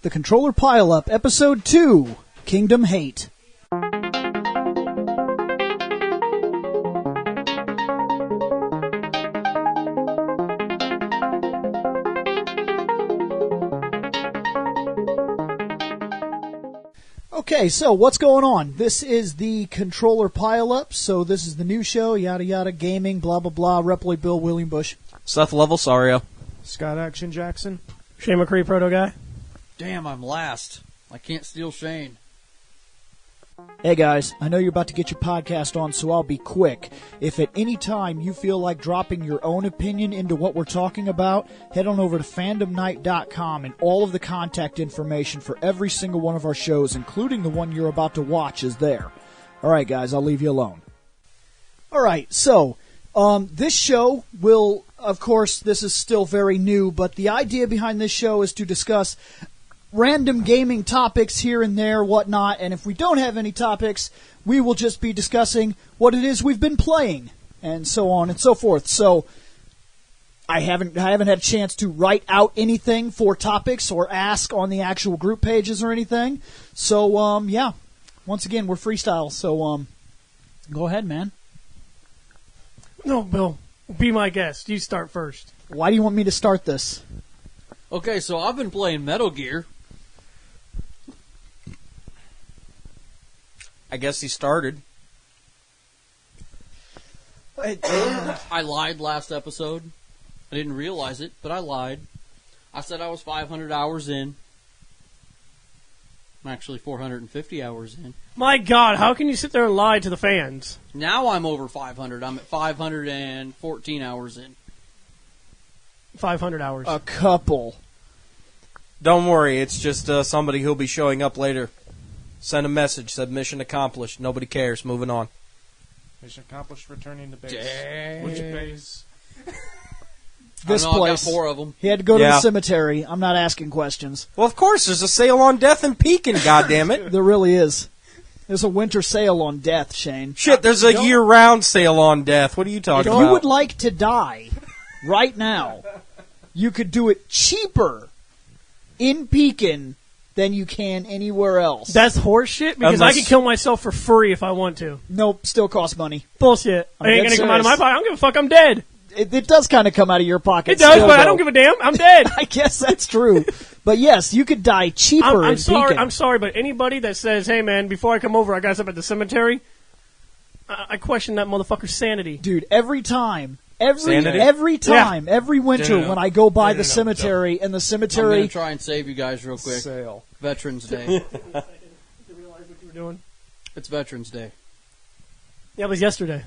The Controller Pile-Up, Episode 2, Kingdom Hate. Okay, so what's going on? This is the Controller Pile-Up, so this is the new show, yada yada, gaming, blah blah blah, ReploidBill, William Bush. Seth Level, Sario. Scott Action Jackson. Shane McCree, Proto Guy. Damn, I'm last. I can't steal Shane. Hey guys, I know you're about to get your podcast on, so I'll be quick. If at any time you feel like dropping your own opinion into what we're talking about, head on over to fandomnight.com and all of the contact information for every single one of our shows, including the one you're about to watch, is there. Alright guys, I'll leave you alone. Alright, so, this show will, of course, this is still very new, but the idea behind this show is to discuss random gaming topics here and there, whatnot, and if we don't have any topics, we will just be discussing what it is we've been playing, and so on and so forth. So, I haven't had a chance to write out anything for topics or ask on the actual group pages or anything. So, yeah, once again, we're freestyle, so, go ahead, man. No, Bill, be my guest. You start first. Why do you want me to start this? Okay, so I've been playing Metal Gear. I guess he started. I lied last episode. I didn't realize it, but I lied. I said I was 500 hours in. I'm actually 450 hours in. My God, how can you sit there and lie to the fans? Now I'm over 500. I'm at 514 hours in. 500 hours. A couple. Don't worry, it's just somebody who'll be showing up later. Send a message, said mission accomplished. Nobody cares. Moving on. Mission accomplished, returning to base. Dang. Which base? This I don't know, place. I've got 4 of them. He had to go to Yeah. the cemetery. I'm not asking questions. Well, of course, there's a sale on death in Pekin, goddammit. There really is. There's a winter sale on death, Shane. Shit, there's a year-round sale on death. What are you If talking you about? would like to die right now, you could do it cheaper in Pekin than you can anywhere else. That's horseshit because I can kill myself for free if I want to. Nope, still costs money. Bullshit. I'm It ain't dead going to come out of my serious. pocket. I don't give a fuck. I'm dead. It does kind of come out of your pocket. It does, still, but I though. don't give a damn. I'm dead. I guess that's true. But yes, you could die cheaper I'm in sorry. Pekin. I'm sorry, but anybody that says, "Hey, man, before I come over, I got us up at the cemetery," I question that motherfucker's sanity. Dude, every time, Sanity? every winter No. when I go by No. the cemetery, and the I'm cemetery... going to try and save you guys real quick. Sale. Veterans Day. You realize what you were doing? It's Veterans Day. Yeah, it was yesterday,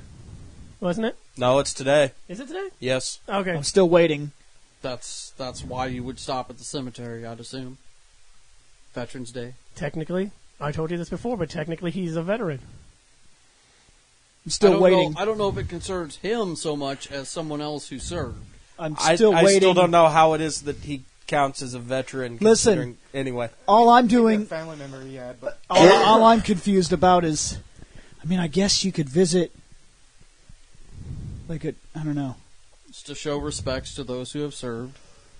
wasn't it? No, it's today. Is it today? Yes. Okay. I'm still waiting. That's why you would stop at the cemetery, I'd assume. Veterans Day. Technically, I told you this before, but technically he's a veteran. I'm still waiting. I don't know if it concerns him so much as someone else who served. I'm I still waiting. still don't know how it is that he counts as a veteran. Listen. considering- Anyway. All I'm doing... Family member he had, but All I'm confused about is... I mean, I guess you could visit... Like a... I don't know. It's to show respects to those who have served,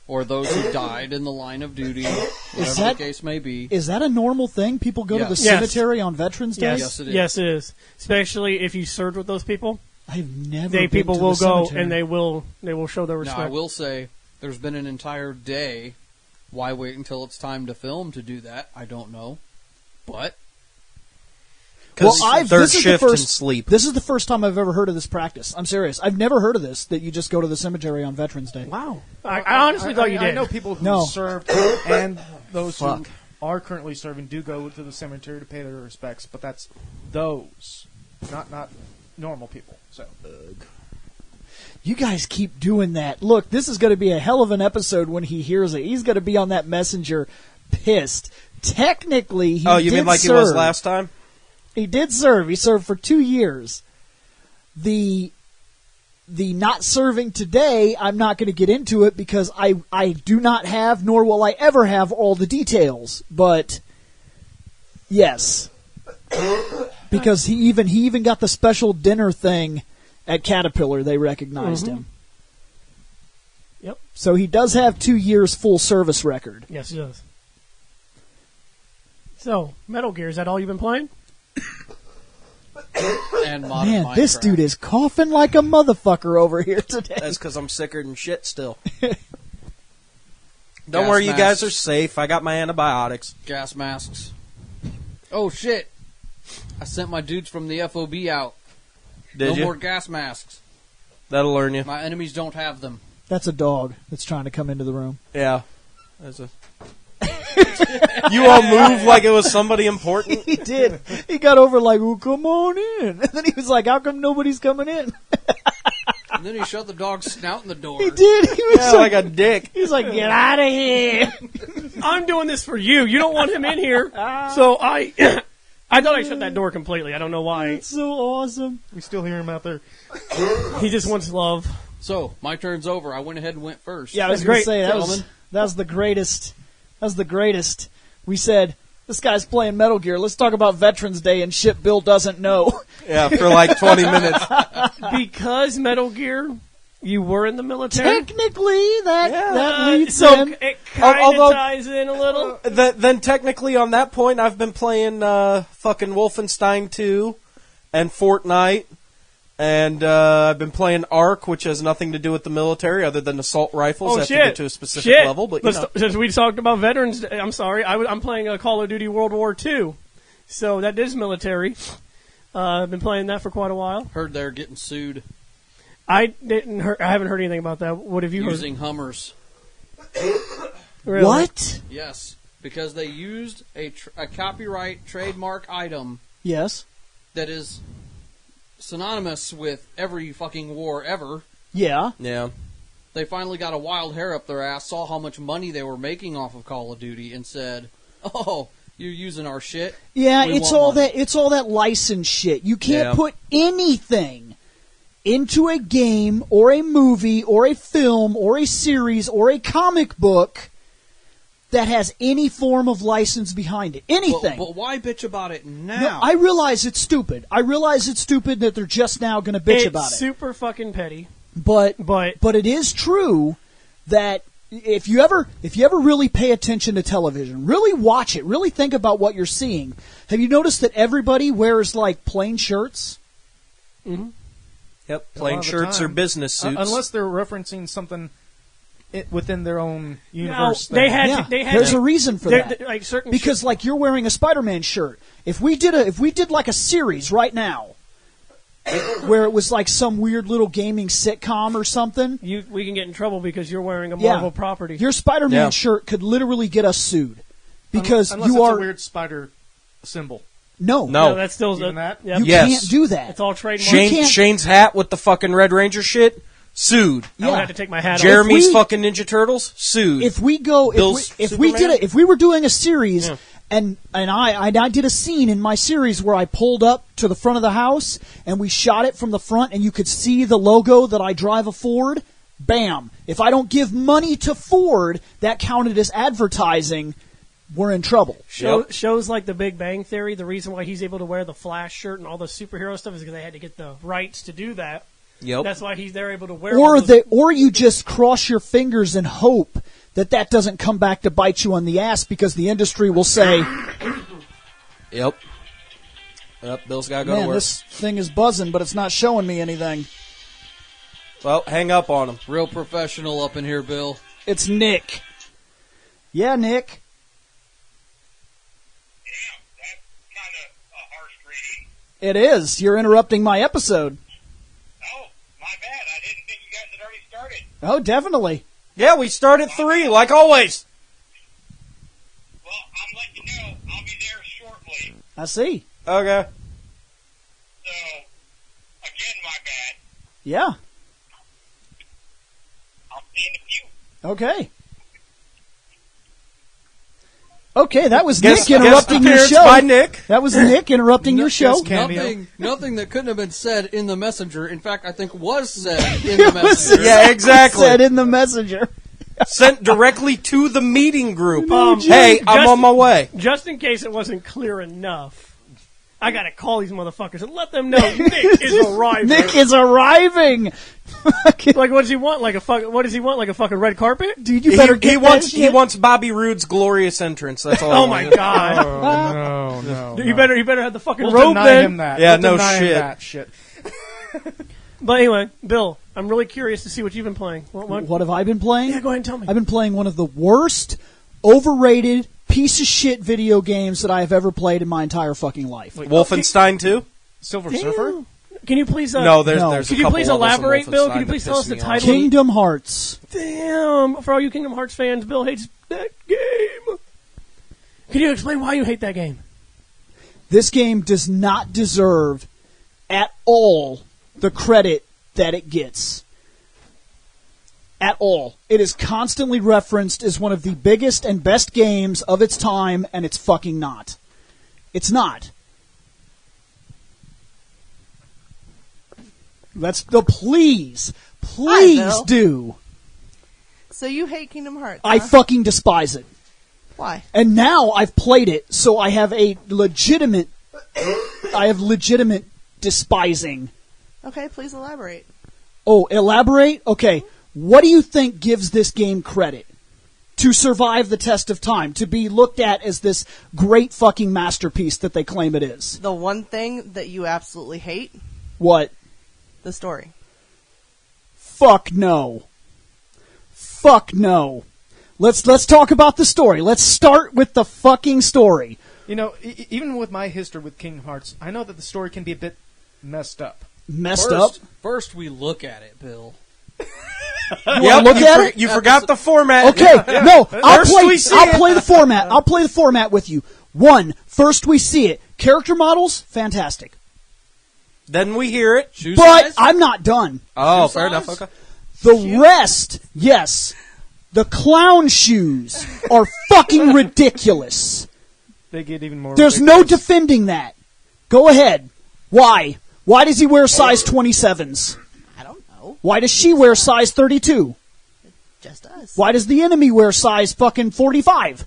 or those who died in the line of duty, whatever that- the case may be. Is that a normal thing? People go to the Yes. cemetery on Veterans Day? Yes, it is. Yes, it is. Especially if you served with those people, I've never been people to will the go cemetery. and they will show their Now, respect. I will say, there's been an entire day. Why wait until it's time to film to do that? I don't know. But Well, Third this is the shift and first. sleep. This is the first time I've ever heard of this practice. I'm serious. I've never heard of this. That you just go to the cemetery on Veterans Day. Wow. I honestly thought you did. I know people who No. served and those who Fuck. are currently serving do go to the cemetery to pay their respects, but that's those, not normal people. So You guys keep doing that. Look, this is going to be a hell of an episode when he hears it. He's going to be on that messenger pissed. Technically, he Oh, you did mean like serve. he was last time? He did serve. He served for 2 years. The not serving today, I'm not going to get into it because I do not have, nor will I ever have, all the details. But yes, because he even got the special dinner thing at Caterpillar. They recognized him. Yep. So he does have 2 years full service record. Yes, he does. So, Metal Gear, is that all you've been playing? And modern Man, this Minecraft. dude is coughing like a motherfucker over here today. That's because I'm sicker than shit still. Gas Don't worry, you guys masks. are safe. I got my antibiotics. Gas masks. Oh shit! I sent my dudes from the FOB out. Did no you? more gas masks. That'll learn you. My enemies don't have them. That's a dog that's trying to come into the room. Yeah. That's a... You all moved like it was somebody important. He did. He got over like, well, come on in. And then he was like, how come nobody's coming in? And then he shut the dog's snout in the door. He did. He was Yeah, like a dick. he's like, get out of here. I'm doing this for you. You don't want him in here. So I thought I shut that door completely. I don't know why. That's so awesome. We still hear him out there. He just wants love. So, my turn's over. I went ahead and went first. Yeah, I was That's going great, to say, that was gentlemen. the greatest. That was the greatest. We said, this guy's playing Metal Gear. Let's talk about Veterans Day and shit Bill doesn't know. Yeah, for like 20 minutes. Because Metal Gear, you were in the military. Technically, that leads So in. it kind of Although- ties in a little. Then technically on that point, I've been playing fucking Wolfenstein 2 and Fortnite. And I've been playing Ark, which has nothing to do with the military other than assault rifles. Oh, Have shit. to get to a specific Shit. level. But, you Let's know. since we talked about Veterans Day, I'm sorry. I'm playing Call of Duty World War II. So that is military. I've been playing that for quite a while. Heard they're getting sued I haven't heard anything about that. What have you heard? using Hummers. Really? What? Yes, because they used a copyright trademark item Yes. that is synonymous with every fucking war ever. Yeah. Yeah. They finally got a wild hair up their ass, saw how much money they were making off of Call of Duty, and said, "Oh, you're using our shit." Yeah, We it's want all money." that. It's all that license shit. You can't Yeah. put anything into a game or a movie or a film or a series or a comic book that has any form of license behind it. Anything. But why bitch about it now? No, I realize it's stupid. I realize it's stupid that they're just now going to bitch It's about it. super fucking petty. But it is true that if you ever really pay attention to television, really watch it, really think about what you're seeing. Have you noticed that everybody wears like plain shirts? Mm-hmm. Yep. A Plain lot of the shirts or time. business suits. Unless they're referencing something within their own No, universe. they thing. had. Yeah, They had. there's a reason for that. Like certain Because like you're wearing a Spider-Man shirt. If we did like a series right now where it was like some weird little gaming sitcom or something, we can get in trouble because you're wearing a Yeah. Marvel property. your Spider-Man Yeah. shirt could literally get us sued because unless you it's are a weird spider symbol. no. No. that's still Even that? Yep. You Yes. can't do that. It's all trademarked. can't- Shane's hat with the fucking Red Ranger shit, sued. I would Yeah. have to take my hat off. Jeremy's If we- fucking Ninja Turtles, sued. If we go, Bill's if we Superman? if we were doing a series, Yeah. and I did a scene in my series where I pulled up to the front of the house and we shot it from the front, and you could see the logo that I drive a Ford. Bam! If I don't give money to Ford, that counted as advertising. We're in trouble. Shows like The Big Bang Theory, the reason why he's able to wear the Flash shirt and all the superhero stuff is because they had to get the rights to do that. Yep. That's why they're able to wear all those. Or you just cross your fingers and hope that doesn't come back to bite you on the ass because the industry will say, Yep. Yep. Bill's got to go to "Man, work. this thing is buzzing, but it's not showing me anything." Well, hang up on him. Real professional up in here, Bill. It's Nick. Yeah, Nick. That's kind of a harsh reading. It is. You're interrupting my episode. Oh, my bad. I didn't think you guys had already started. Oh, definitely. Yeah, we start at 3, like always. Well, I'm letting you know I'll be there shortly. I see. Okay. So, again, my bad. Yeah. I'll see you in a few. Okay. Okay, that was Guest Nick interrupting your appearance show. by Nick. That was Nick interrupting your show. Yes, cameo. Nothing that couldn't have been said in the messenger. In fact, I think was said in the It was messenger. Yeah, exactly. said in the messenger. Sent directly to the meeting group. No, Hey, I'm just- on my way. Just in case it wasn't clear enough, I gotta call these motherfuckers and let them know Nick is arriving. Nick is arriving. Like, what does he want? Like a fucking red carpet? Dude, you better get that shit. He wants Bobby Roode's glorious entrance. That's all. Oh my god! Oh, no. You better have the fucking We'll robe deny then. him that. Yeah, We'll no deny him shit. that shit. But anyway, Bill, I'm really curious to see what you've been playing. What have I been playing? Yeah, go ahead and tell me. I've been playing one of the worst, overrated, piece of shit video games that I have ever played in my entire fucking life. Wolfenstein 2? Silver Damn. Surfer? Can you please? No, there's No. a Could you couple please others in elaborate, Bill? Wolfenstein Could you please that tell us piss the me title? off. Kingdom Hearts. Damn! For all you Kingdom Hearts fans, Bill hates that game. Can you explain why you hate that game? This game does not deserve at all the credit that it gets. At all. It is constantly referenced as one of the biggest and best games of its time, and it's fucking not. It's not. Let's please Bill. do. So you hate Kingdom Hearts? I huh? fucking despise it. Why? And now I've played it, so I have legitimate despising. Okay, please elaborate. Oh, elaborate? Okay. What do you think gives this game credit to survive the test of time, to be looked at as this great fucking masterpiece that they claim it is? The one thing that you absolutely hate? What? The story. Fuck no. Fuck no. Let's talk about the story. Let's start with the fucking story. You know, even with my history with Kingdom Hearts, I know that the story can be a bit messed up. Messed up? First, we look at it, Bill. Yep, look at it? You forgot the format. Okay, no, First we see I'll it. play the format. I'll play the format with you. First we see it. Character models, fantastic. Then we hear it. Shoe But size? I'm not done. Oh, Shoe fair size? enough. Okay. The rest, yes. The clown shoes are fucking ridiculous. They get even more There's no ridiculous. defending that. Go ahead. Why? Why does he wear size 27s? I don't know. Why does she wear size 32? Just us. Why does the enemy wear size fucking 45?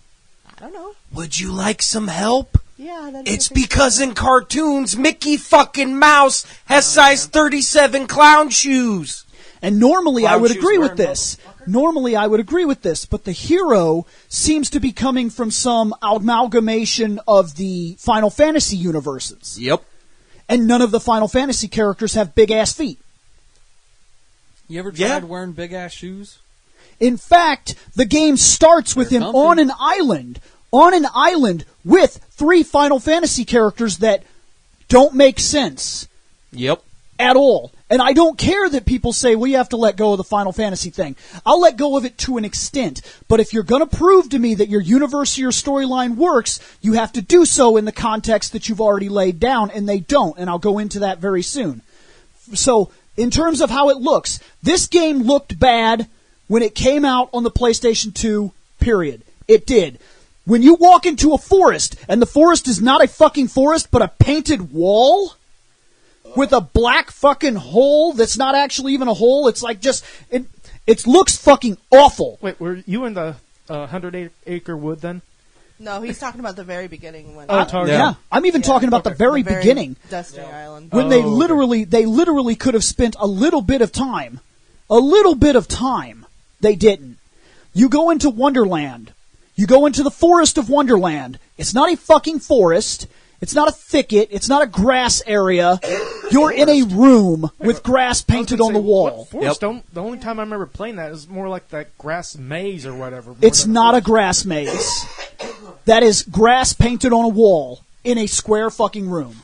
I don't know. Would you like some help? Yeah, that It's because in cartoons, Mickey fucking Mouse has size 37 clown shoes. And normally I Clown would shoes agree with wearing this. Normally I would agree with this, but the hero seems to be coming from some amalgamation of the Final Fantasy universes. Yep. And none of the Final Fantasy characters have big-ass feet. You ever Yeah. tried wearing big ass shoes? In fact, the game starts with They're him comfy. on an island with 3 Final Fantasy characters that don't make sense Yep. at all. And I don't care that people say, well, you have to let go of the Final Fantasy thing. I'll let go of it to an extent. But if you're going to prove to me that your universe or your storyline works, you have to do so in the context that you've already laid down, and they don't. And I'll go into that very soon. So, in terms of how it looks, this game looked bad when it came out on the PlayStation 2, period. It did. When you walk into a forest, and the forest is not a fucking forest, but a painted wall with a black fucking hole that's not actually even a hole, it's like just, it looks fucking awful. Wait, were you in the 100-acre wood then? No, he's talking about the very beginning when. Yeah, I'm even talking about the very beginning. Dusting Island. When they literally could have spent a little bit of time. They didn't. You go into Wonderland. You go into the forest of Wonderland. It's not a fucking forest. It's not a thicket. It's not a grass area. You're in a room with grass painted on the wall. Forest, the only time I remember playing that is more like that grass maze or whatever. It's not a grass maze. That is grass painted on a wall in a square fucking room.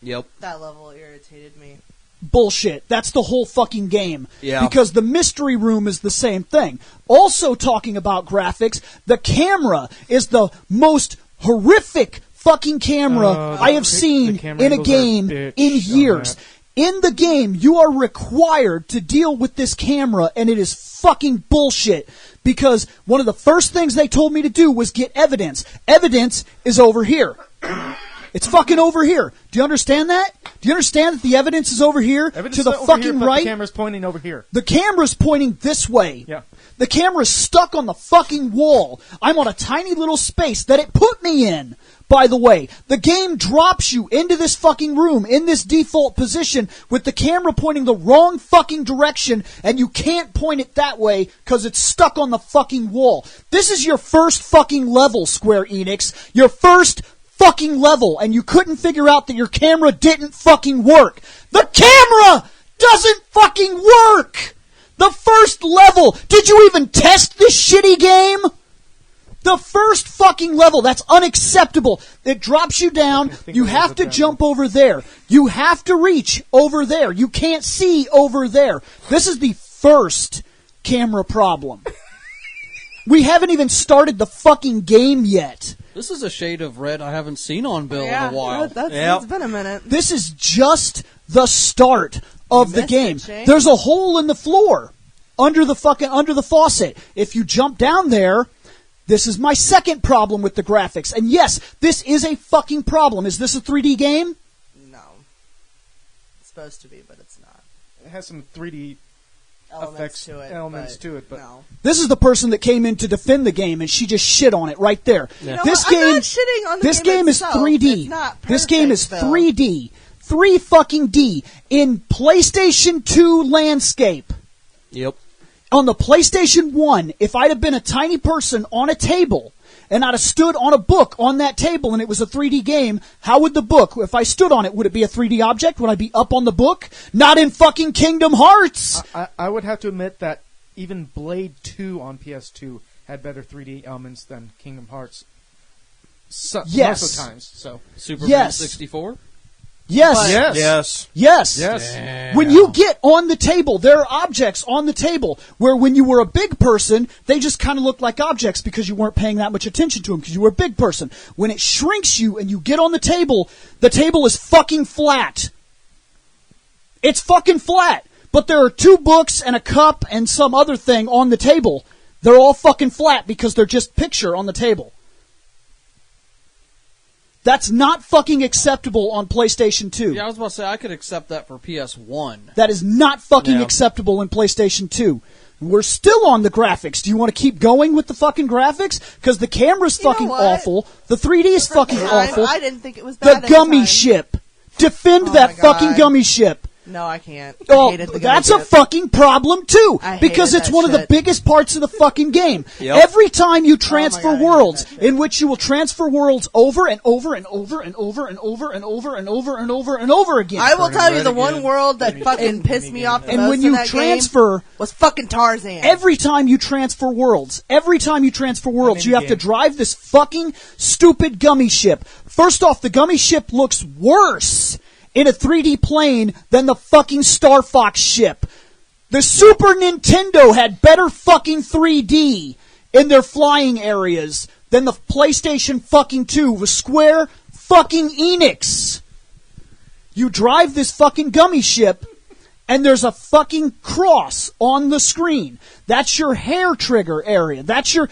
Yep. That level irritated me. Bullshit. That's the whole fucking game. Yeah. Because the mystery room is the same thing. Also talking about graphics, the camera is the most horrific fucking camera I have seen in a game in years. In the game, you are required to deal with this camera, and it is fucking bullshit. Because one of the first things they told me to do was get evidence. Evidence is over here. It's fucking over here. Do you understand that? Do you understand that the evidence is over here Evidence to the over fucking here, but right? The camera's pointing over here. The camera's pointing this way. Yeah. The camera's stuck on the fucking wall. I'm on a tiny little space that it put me in by the way. The game drops you into this fucking room in this default position with the camera pointing the wrong fucking direction, and you can't point it that way because it's stuck on the fucking wall. This is your first fucking level, Square Enix. Your first fucking level, and you couldn't figure out that your camera didn't fucking work. The camera doesn't fucking work! The first level! Did you even test this shitty game? The first fucking level, that's unacceptable. It drops you down, you have to jump over there. You have to reach over there. You can't see over there. This is the first camera problem. We haven't even started the fucking game yet. This is a shade of red I haven't seen on Bill Yeah, in a while. it's been a minute. This is just the start of the missed game. it, Shane. There's a hole in the floor under the faucet. If you jump down there, this is my second problem with the graphics. And yes, this is a fucking problem. Is this a 3D game? No. It's supposed to be, but it's not. It has some 3D Elements effects, to it, but no. This is the person that came in to defend the game, and she just shit on it right there. You know This what? game, I'm not shitting on the this game is itself. 3D. It's not This game is perfect, though. 3D, 3 fucking D in PlayStation 2 landscape. Yep. On the PlayStation 1, if I'd have been a tiny person on a table and I'd have stood on a book on that table and it was a 3D game, how would the book, if I stood on it, would it be a 3D object? Would I be up on the book? Not in fucking Kingdom Hearts! I would have to admit that even Blade 2 on PS2 had better 3D elements than Kingdom Hearts. Yes. Most of the times. So Super Yes. 64? Yes. yes, Yes. yes. When you get on the table, there are objects on the table where when you were a big person, they just kind of looked like objects because you weren't paying that much attention to them because you were a big person. When it shrinks you and you get on the table is fucking flat. It's fucking flat. But there are 2 books and a cup and some other thing on the table. They're all fucking flat because they're just picture on the table. That's not fucking acceptable on PlayStation 2. Yeah, I was about to say, I could accept that for PS1. That is not fucking Yeah. acceptable in PlayStation 2. We're still on the graphics. Do you want to keep going with the fucking graphics? Because the camera's You know fucking what? awful. The 3D is fucking Time, awful. I didn't think it was The bad. gummy anytime. ship. Defend Oh that my fucking God. gummy ship. No, I can't. I Oh, hated the that's gummy a ship. fucking problem too, I because hated it's that one of the shit. biggest parts of the fucking game. Yep. Every time you transfer God, I hated worlds, that shit. in which you will transfer worlds over and over and over and over and over and over and over and over and over again. I will tell you, red the one again. world that fucking pissed me off the and most when in you that transfer, game was fucking Tarzan. every time you transfer worlds, you have to drive this fucking stupid gummy ship. First off, the gummy ship looks worse in a 3D plane than the fucking Star Fox ship. The Super Nintendo had better fucking 3D in their flying areas than the PlayStation fucking 2 with Square fucking Enix. You drive this fucking gummy ship, and there's a fucking cross on the screen. That's your hair trigger area. That's your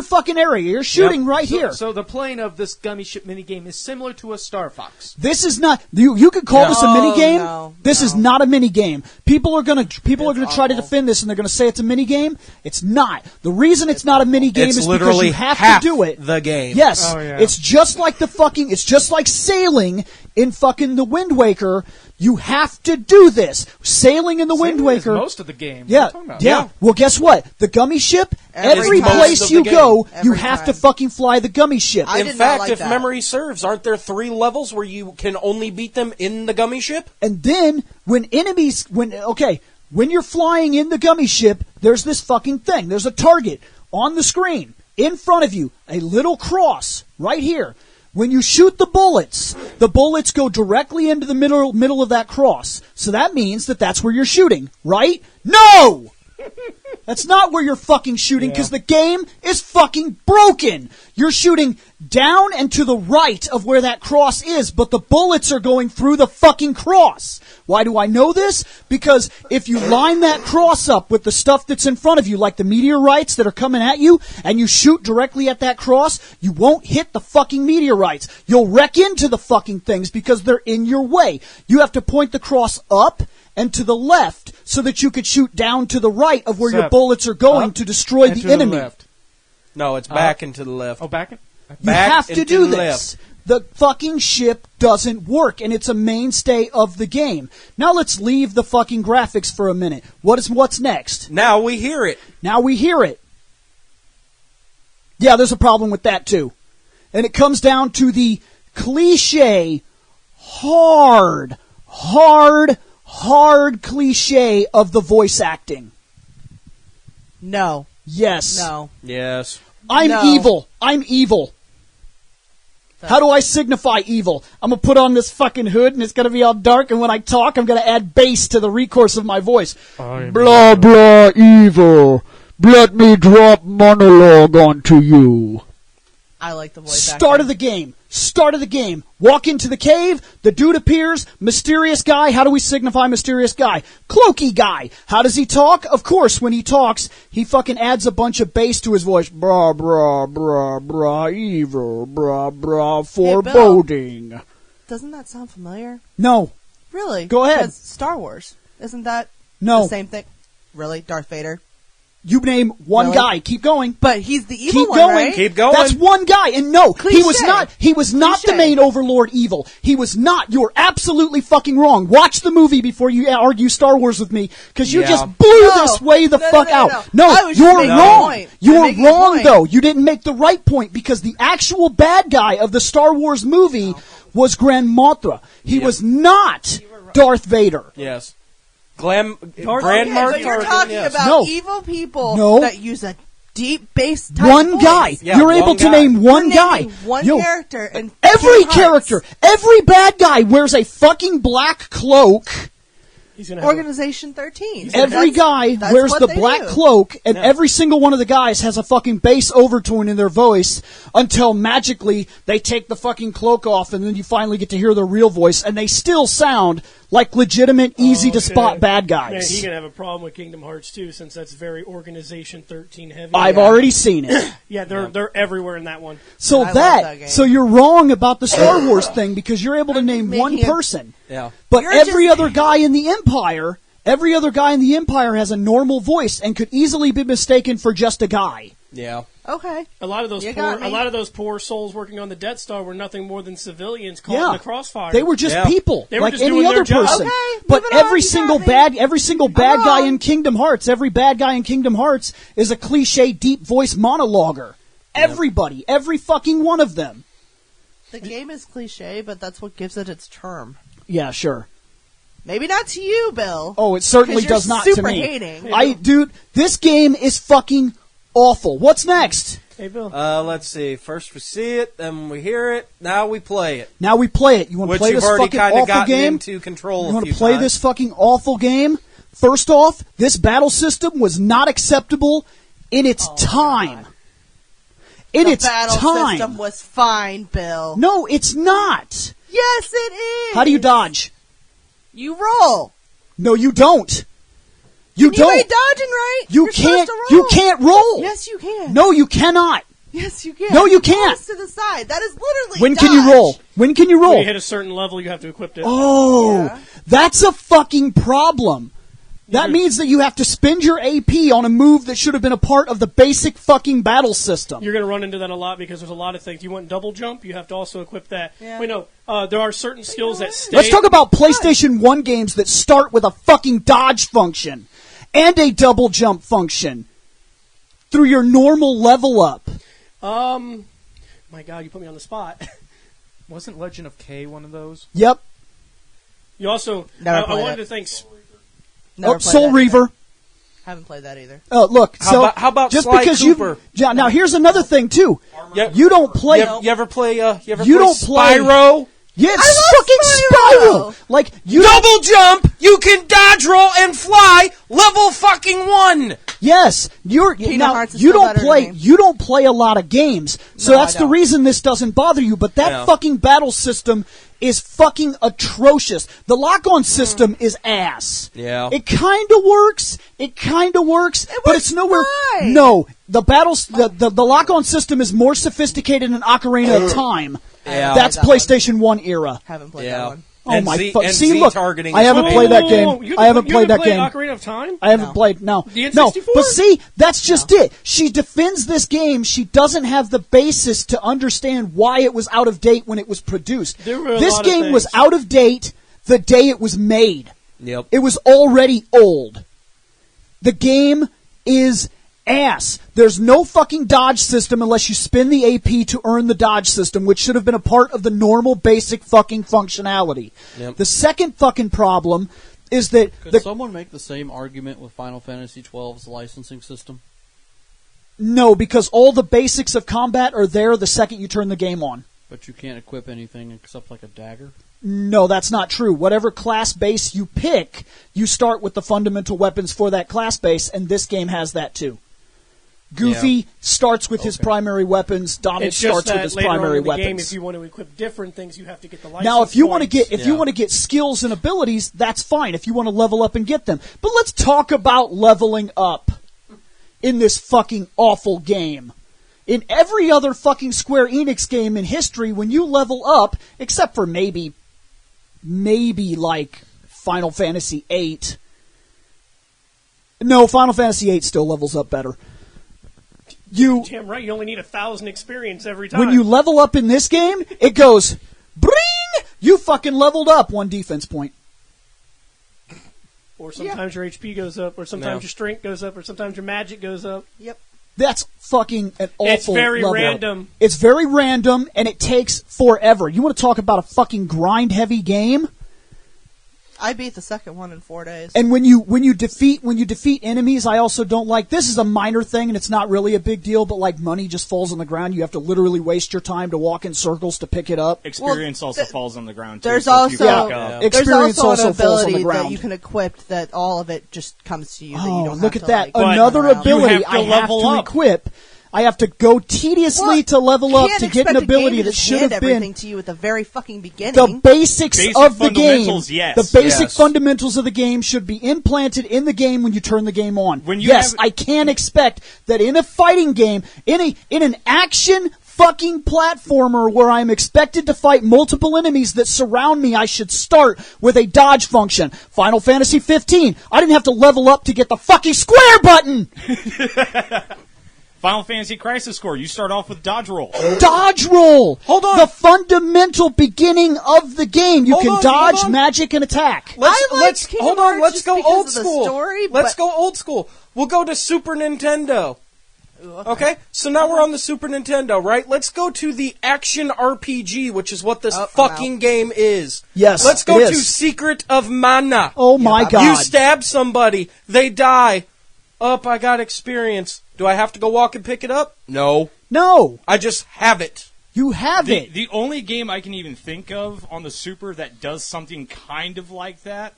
fucking area. You're shooting right here. So the plane of this gummy ship minigame is similar to a Star Fox. This is not. You could call this a No, mini game. no, This is no. not a mini game. People are gonna try to awful. defend this, and they're gonna say it's a mini game. It's not. The reason it's not a mini game It's is because literally you have half to do it. the game. Yes, Oh, yeah. it's just like it's just like sailing in fucking the Wind Waker. You have to do this. Sailing in the Wind Sailing is Waker. most of the game. Yeah, What are you talking about? yeah. Well, guess what? The gummy ship. Every Every time. place Most of you the go, game. you Every have to time. fucking fly the gummy ship. I In did not fact, like if that. memory serves, aren't there 3 levels where you can only beat them in the gummy ship? And then when you're flying in the gummy ship, there's this fucking thing. There's a target on the screen in front of you, a little cross right here. When you shoot the bullets go directly into the middle of that cross. So that means that's where you're shooting, right? No! That's not where you're fucking shooting because the game is fucking broken. You're shooting down and to the right of where that cross is, but the bullets are going through the fucking cross. Why do I know this? Because if you line that cross up with the stuff that's in front of you, like the meteorites that are coming at you, and you shoot directly at that cross, you won't hit the fucking meteorites. You'll wreck into the fucking things because they're in your way. You have to point the cross up and to the left so that you could shoot down to the right of where your Except bullets are going up to destroy and the to enemy. left. No, it's back and to the left. Oh, back? You Back have and to to do the this. The fucking ship doesn't work, and it's a mainstay of the game. Now let's leave the fucking graphics for a minute. What's next? Now we hear it. Now we hear it. Yeah, there's a problem with that too. And it comes down to the cliche, hard cliche of the voice acting. No. Yes. No. Yes. I'm evil. I'm evil. How do I signify evil? I'm going to put on this fucking hood, and it's going to be all dark, and when I talk, I'm going to add bass to the recourse of my voice. Blah, blah, evil. Let me drop monologue onto you. I like the voice acting. Start of the game. Start of the game. Walk into the cave. The dude appears. Mysterious guy. How do we signify mysterious guy? Cloaky guy. How does he talk? Of course, when he talks, he fucking adds a bunch of bass to his voice. Brah, brah, brah, brah, evil. Brah, brah, foreboding. Doesn't that sound familiar? No. Really? Go ahead. Because Star Wars. Isn't that No. the same thing? Really? Darth Vader? You name one Really? guy. Keep going. But he's the evil Keep one, going. right? Keep going. That's one guy. And no, he was Cliché. not the Cliché. main overlord evil. He was not. You're absolutely fucking wrong. Watch the movie before you argue Star Wars with me, because you Yeah. just blew No. this way the No, fuck no, no, out. no. I was just you're making a wrong. point. You're I'm making a wrong, point. though. You didn't make the right point, because the actual bad guy of the Star Wars movie was Grand Mothra. He was not Darth Vader. Yes. Darth- Grand Okay, but you're talking yes. about No. evil people No. that use a deep bass type One voice. guy. Yeah, You're one able to guy. name one You're guy. naming one Yo, character in every Kingdom Hearts. character, every bad guy wears a fucking black cloak. He's gonna have Organization 13. Every guy that's wears what the they black do. cloak, and every single one of the guys has a fucking bass overtone in their voice until magically they take the fucking cloak off, and then you finally get to hear their real voice, and they still sound like legitimate, easy to spot bad Man, guys. he's gonna have a problem with Kingdom Hearts too, since that's very Organization 13 heavy. I've already seen it. Yeah, they're everywhere in that one. So I love that game. so you're wrong about the Star Wars thing, because you're able to name one making it- person. Yeah. But You're every just- other guy in the Empire has a normal voice and could easily be mistaken for just a guy. Yeah. Okay. A lot of those You poor, got me. a lot of those poor souls working on the Death Star were nothing more than civilians caught Yeah. in the crossfire. They were just Yeah. people, They were like just any doing other their job. person. Okay, But moving on, every you single got me. bad guy wrong. in Kingdom Hearts, every bad guy in Kingdom Hearts is a cliche deep voice monologuer. Everybody, every fucking one of them. The game is cliche, but that's what gives it its charm. Yeah, sure. Maybe not to you, Bill. Oh, it certainly 'Cause you're does not super to me. hating. Dude, this game is fucking awful. What's next? Hey, Bill. Let's see. First we see it, then we hear it. Now we play it. Now we play it. You want to Which play you've this already fucking kind of awful gotten game? into control You a want few to play times. this fucking awful game? First off, this battle system was not acceptable in its time. In the its battle time. system was fine, Bill. No, it's not. Yes, it is. How do you dodge? You roll. No, you don't. You You don't. ain't dodging right. You You're can't. supposed to You roll. can't roll. Yes, you can. No, you cannot. Yes, you can. No, you It can't. goes to the side. That is literally. When can you dodge. roll? When can you When roll? you hit a certain level, you have to equip it. Oh, Yeah. that's a fucking problem. That means that you have to spend your AP on a move that should have been a part of the basic fucking battle system. You're going to run into that a lot because there's a lot of things. You want double jump, you have to also equip that. Yeah. Wait, no, there are certain skills that stay. Let's talk about PlayStation 1 games that start with a fucking dodge function and a double jump function through your normal level up. My God, you put me on the spot. Wasn't Legend of K one of those? Yep. You also, Never I played wanted it. to thank. Never Oh, played Soul that either. Reaver. Haven't played that either. Look, so how about just Sly because Cooper? Now here's another thing too. You don't play. You ever play? You ever You play don't play- Spyro? Yeah, it's I fucking love Spyro. Like you Double jump. You can dodge, roll, and fly. Level fucking 1. Yes, Kingdom now Hearts is you still don't better to play. me. You don't play a lot of games, so No, that's I the don't. reason this doesn't bother you. But that Yeah. fucking battle system is fucking atrocious. The lock-on system is ass. Yeah. It kind of works. But it's nowhere. fine. No, the battles. The lock-on system is more sophisticated than Ocarina of Time. Yeah. That's that one. PlayStation 1 era. Haven't played Yeah. that one. Oh And my! Z- Fuck! and See, Z look, targeting I as haven't well. played that Whoa, game. whoa, whoa. I haven't played that game. Ocarina of Time? I haven't No. played. No, The no. N64? But see, that's just it. She defends this game. She doesn't have the basis to understand why it was out of date when it was produced. There were a This lot of game was things. out of date the day it was made. Yep. It was already old. The game is ass. There's no fucking dodge system unless you spin the AP to earn the dodge system, which should have been a part of the normal basic fucking functionality. Yep. The second fucking problem is that Could someone make the same argument with Final Fantasy XII's licensing system? no, because all the basics of combat are there the second you turn the game on. But you can't equip anything except like a dagger? No, that's not true. Whatever class base you pick, you start with the fundamental weapons for that class base, and this game has that too. Goofy starts with his primary weapons. Donald It's just starts with that his later on primary in the game, weapons. if you want to equip different things, you have to get the license Now, if you want to points. get you want to get skills and abilities, that's fine. If you want to level up and get them, but let's talk about leveling up in this fucking awful game. In every other fucking Square Enix game in history, when you level up, except for maybe like Final Fantasy VIII. No, Final Fantasy VIII still levels up better. You Damn right, you only need 1,000 experience every time. when you level up in this game, it goes, bring! You fucking leveled up 1 defense point. Or sometimes your HP goes up, or sometimes your strength goes up, or sometimes your magic goes up. Yep. That's fucking an awful It's very level up. random. It's very random, and it takes forever. You want to talk about a fucking grind-heavy game? I beat the second one in 4 days. And when you defeat enemies, I also don't like. This is a minor thing, and it's not really a big deal. But like money just falls on the ground, you have to literally waste your time to walk in circles to pick it up. Experience also falls on the ground, too. There's so if you also pick up- there's Experience also an also falls on the ability ground. that you can equip that all of it just comes to you. That you Oh, don't look have at to, that! like, Another run around. ability You have to I have level to up. equip. I have to go tediously Well, to level up can't to get an expect a game ability to that just should hand have been everything to you at the very fucking beginning. the basics Basic of the game. fundamentals, yes. The basic Yes. fundamentals of the game should be implanted in the game when you turn the game on. When you yes, have- I can expect that in a fighting game, in an action fucking platformer where I'm expected to fight multiple enemies that surround me, I should start with a dodge function. Final Fantasy 15, I didn't have to level up to get the fucking square button. Final Fantasy Crisis Core, you start off with dodge roll. Dodge roll. Hold on. The fundamental beginning of the game. You Hold can on, dodge, hold on. magic, and attack. Let's Kingdom hold on. Hearts Let's just go because old of the school. story, Let's but- go old school. We'll go to Super Nintendo. Okay, so now we're on the Super Nintendo, right? Let's go to the action RPG, which is what this Oh, I'm fucking out. game is. Yes, Let's go it to is. Secret of Mana. Oh my god. You stab somebody, they die. Up, I got experience. Do I have to go walk and pick it up? No. No, I just have it. you have it. The only game I can even think of on the Super that does something kind of like that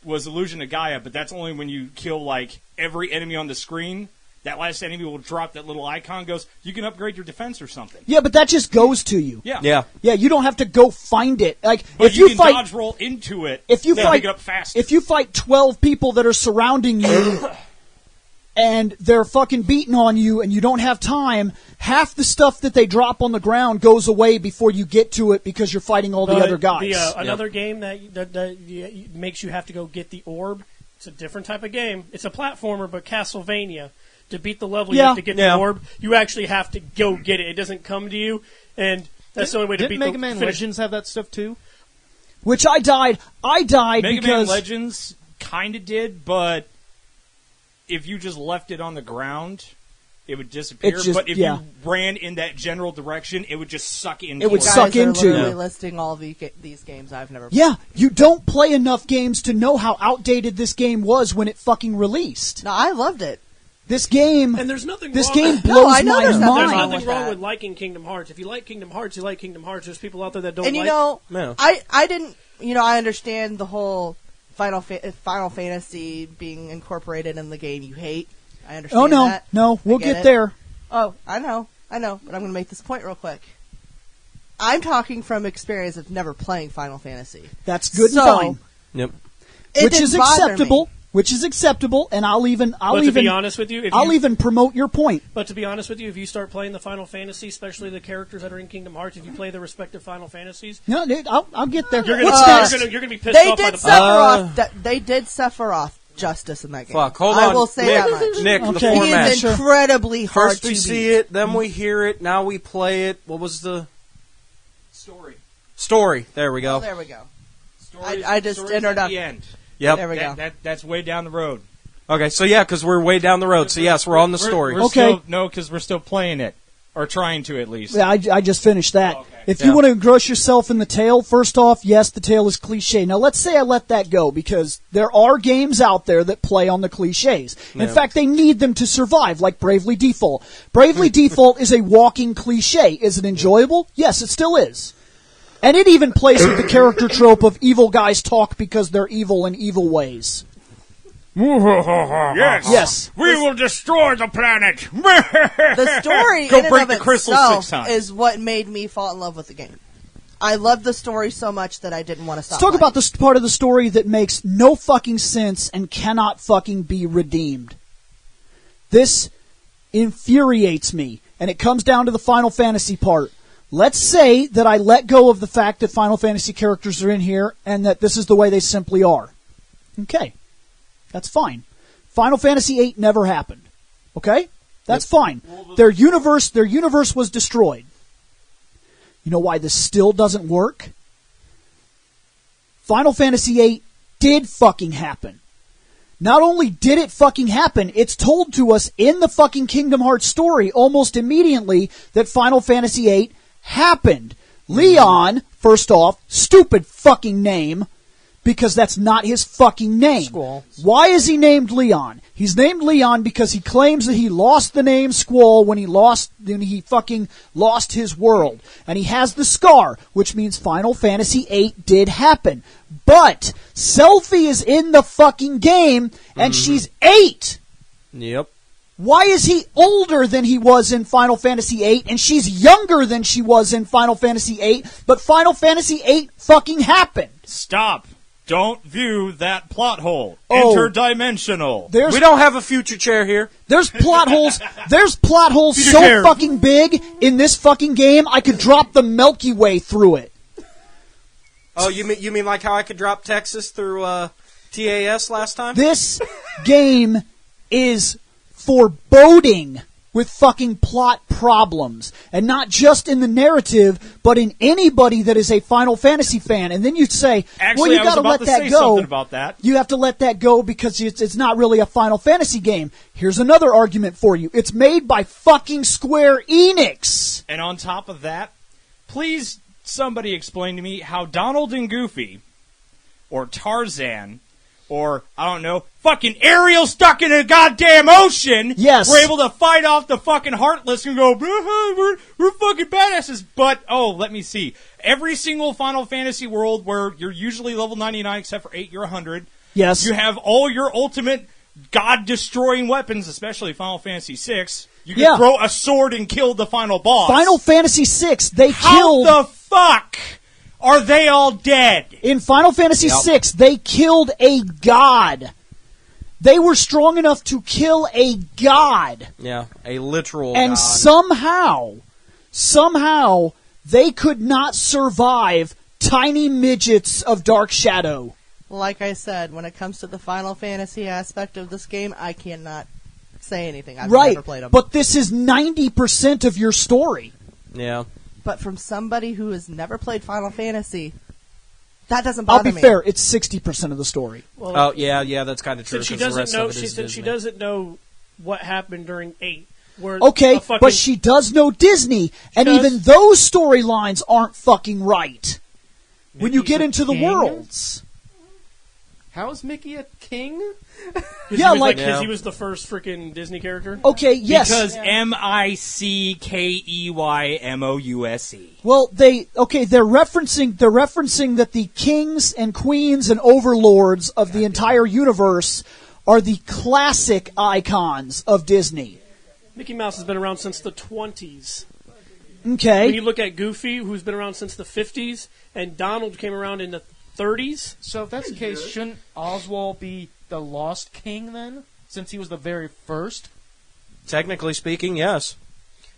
was Illusion of Gaia, but that's only when you kill, like, every enemy on the screen. That last enemy will drop that little icon, goes, you can upgrade your defense or something. Yeah, but that just goes to you. Yeah. Yeah, you don't have to go find it. Like But if you you can fight dodge roll into it, if you then fight pick it up faster. if you fight 12 people that are surrounding you and they're fucking beating on you and you don't have time, half the stuff that they drop on the ground goes away before you get to it because you're fighting all the other guys. Another game that makes you have to go get the orb. It's a different type of game. It's a platformer, but Castlevania. To beat the level, you Yeah. have to get the orb. You actually have to go get it. It doesn't come to you, and that's the only way to Didn't beat Mega the Man finish. Legends have that stuff too? Which I died Mega Man because Legends kind of did, but if you just left it on the ground, it would disappear. It's just- but if yeah. you ran in that general direction, it would just suck into It would it. You suck guys are into literally you. listing all of these games I've never. yeah, you don't play enough games to know how outdated this game was when it fucking released. No, I loved it. This game And there's nothing this wrong. game No, blows I know my there's nothing There's mind. wrong nothing with wrong that. with liking Kingdom Hearts. If you like Kingdom Hearts, you like Kingdom Hearts. There's people out there that don't And like. you know, No. I didn't. I understand the whole Final Fantasy being incorporated in the game you hate. I understand. Oh no, that. no, we'll I get get it. there. Oh, I know, but I'm going to make this point real quick. I'm talking from experience of never playing Final Fantasy. That's good So, and fine. Yep. It Which didn't is bother acceptable. me. which is acceptable, and I'll even be honest with you, I'll even promote your point. But to be honest with you, if you start playing the Final Fantasy, especially the characters that are in Kingdom Hearts, if you play the respective Final Fantasies, No, dude, I'll get there. you're What's gonna, next? you're gonna be pissed They off by did the Sephiroth. They did Sephiroth justice in that game. Fuck, hold I on. will say Nick, that much. Nick, the Okay. He format. is incredibly hard First to we beat. see it, then we hear it, now we play it. What was the story? There we go. Oh, there we go. Stories- I just stories entered at up. the end. Yep. There we go. That's way down the road. Okay, so yeah, because we're way down the road. So yes, we're on the story. Okay. Because we're still playing it. Or trying to, at least. Yeah, I just finished that. Oh, okay. If Yeah. you want to engross yourself in the tale, first off, yes, the tale is cliche. Now, let's say I let that go because there are games out there that play on the cliches. In Yeah. fact, they need them to survive, like Bravely Default. Bravely Default is a walking cliche. Is it enjoyable? Yes, it still is. And it even plays with the character trope of evil guys talk because they're evil in evil ways. Yes. Yes. We will destroy the planet. The story Go in and break of the crystal itself 6 times. is what made me fall in love with the game. I loved the story so much that I didn't want to stop. Let's talk playing. about this part of the story that makes no fucking sense and cannot fucking be redeemed. This infuriates me, and it comes down to the Final Fantasy part. Let's say that I let go of the fact that Final Fantasy characters are in here and that this is the way they simply are. Okay. That's fine. Final Fantasy VIII never happened. Okay? That's fine. Their universe was destroyed. You know why this still doesn't work? Final Fantasy VIII did fucking happen. Not only did it fucking happen, it's told to us in the fucking Kingdom Hearts story almost immediately that Final Fantasy VIII happened. Leon, first off, stupid fucking name, because that's not his fucking name. Squall. Why is he named Leon? He's named Leon because he claims that he lost the name Squall when he fucking lost his world. And he has the scar, which means Final Fantasy VIII did happen. But Selphie is in the fucking game and she's 8. Yep. Why is he older than he was in Final Fantasy VIII and she's younger than she was in Final Fantasy VIII, but Final Fantasy VIII fucking happened? Stop. Don't view that plot hole. Oh. Interdimensional. We don't have a future chair here. There's plot holes. There's plot holes Future so chair. fucking big in this fucking game. I could drop the Milky Way through it. Oh, you mean like how I could drop Texas through TAS last time? This game is foreboding with fucking plot problems, and not just in the narrative, but in anybody that is a Final Fantasy fan. And then you'd say, Actually, "Well, you I got was to about let to that say go." something about that. You have to let that go because it's not really a Final Fantasy game. Here's another argument for you: it's made by fucking Square Enix. And on top of that, please somebody explain to me how Donald and Goofy, or Tarzan, or, I don't know, fucking Ariel stuck in a goddamn ocean, Yes. were able to fight off the fucking Heartless and go, we're fucking badasses. But, let me see. Every single Final Fantasy world where you're usually level 99, except for 8, you're 100. Yes. You have all your ultimate god-destroying weapons, especially Final Fantasy 6. You can Yeah. throw a sword and kill the final boss. Final Fantasy VI, they How killed... the fuck are they all dead? In Final Fantasy VI, they killed a god. They were strong enough to kill a god. Yeah, a literal And god. somehow, they could not survive tiny midgets of Dark Shadow. Like I said, when it comes to the Final Fantasy aspect of this game, I cannot say anything. I've Right, never played them. but this is 90% of your story. Yeah. But from somebody who has never played Final Fantasy, that doesn't I'll bother be me. fair, it's 60% of the story. Well, Oh, yeah, that's kind of true. since she 'cause the doesn't rest know, of it is since she Disney. doesn't know what happened during 8. Where Okay, a fucking, but she does know Disney, and does. even those storylines aren't fucking right. When you Mickey's get a into the king? worlds. How is Mickey a king? Yeah, like... because he was the first freaking Disney character. Okay, yes. Because MICKEYMOUSE. Well, they're referencing that the kings and queens and overlords of the entire universe are the classic icons of Disney. Mickey Mouse has been around since the 20s. When Okay. you look at Goofy, who's been around since the 50s, and Donald came around in the 30s. So if that's the case, shouldn't Oswald be the Lost King then, since he was the very first? Technically speaking, yes.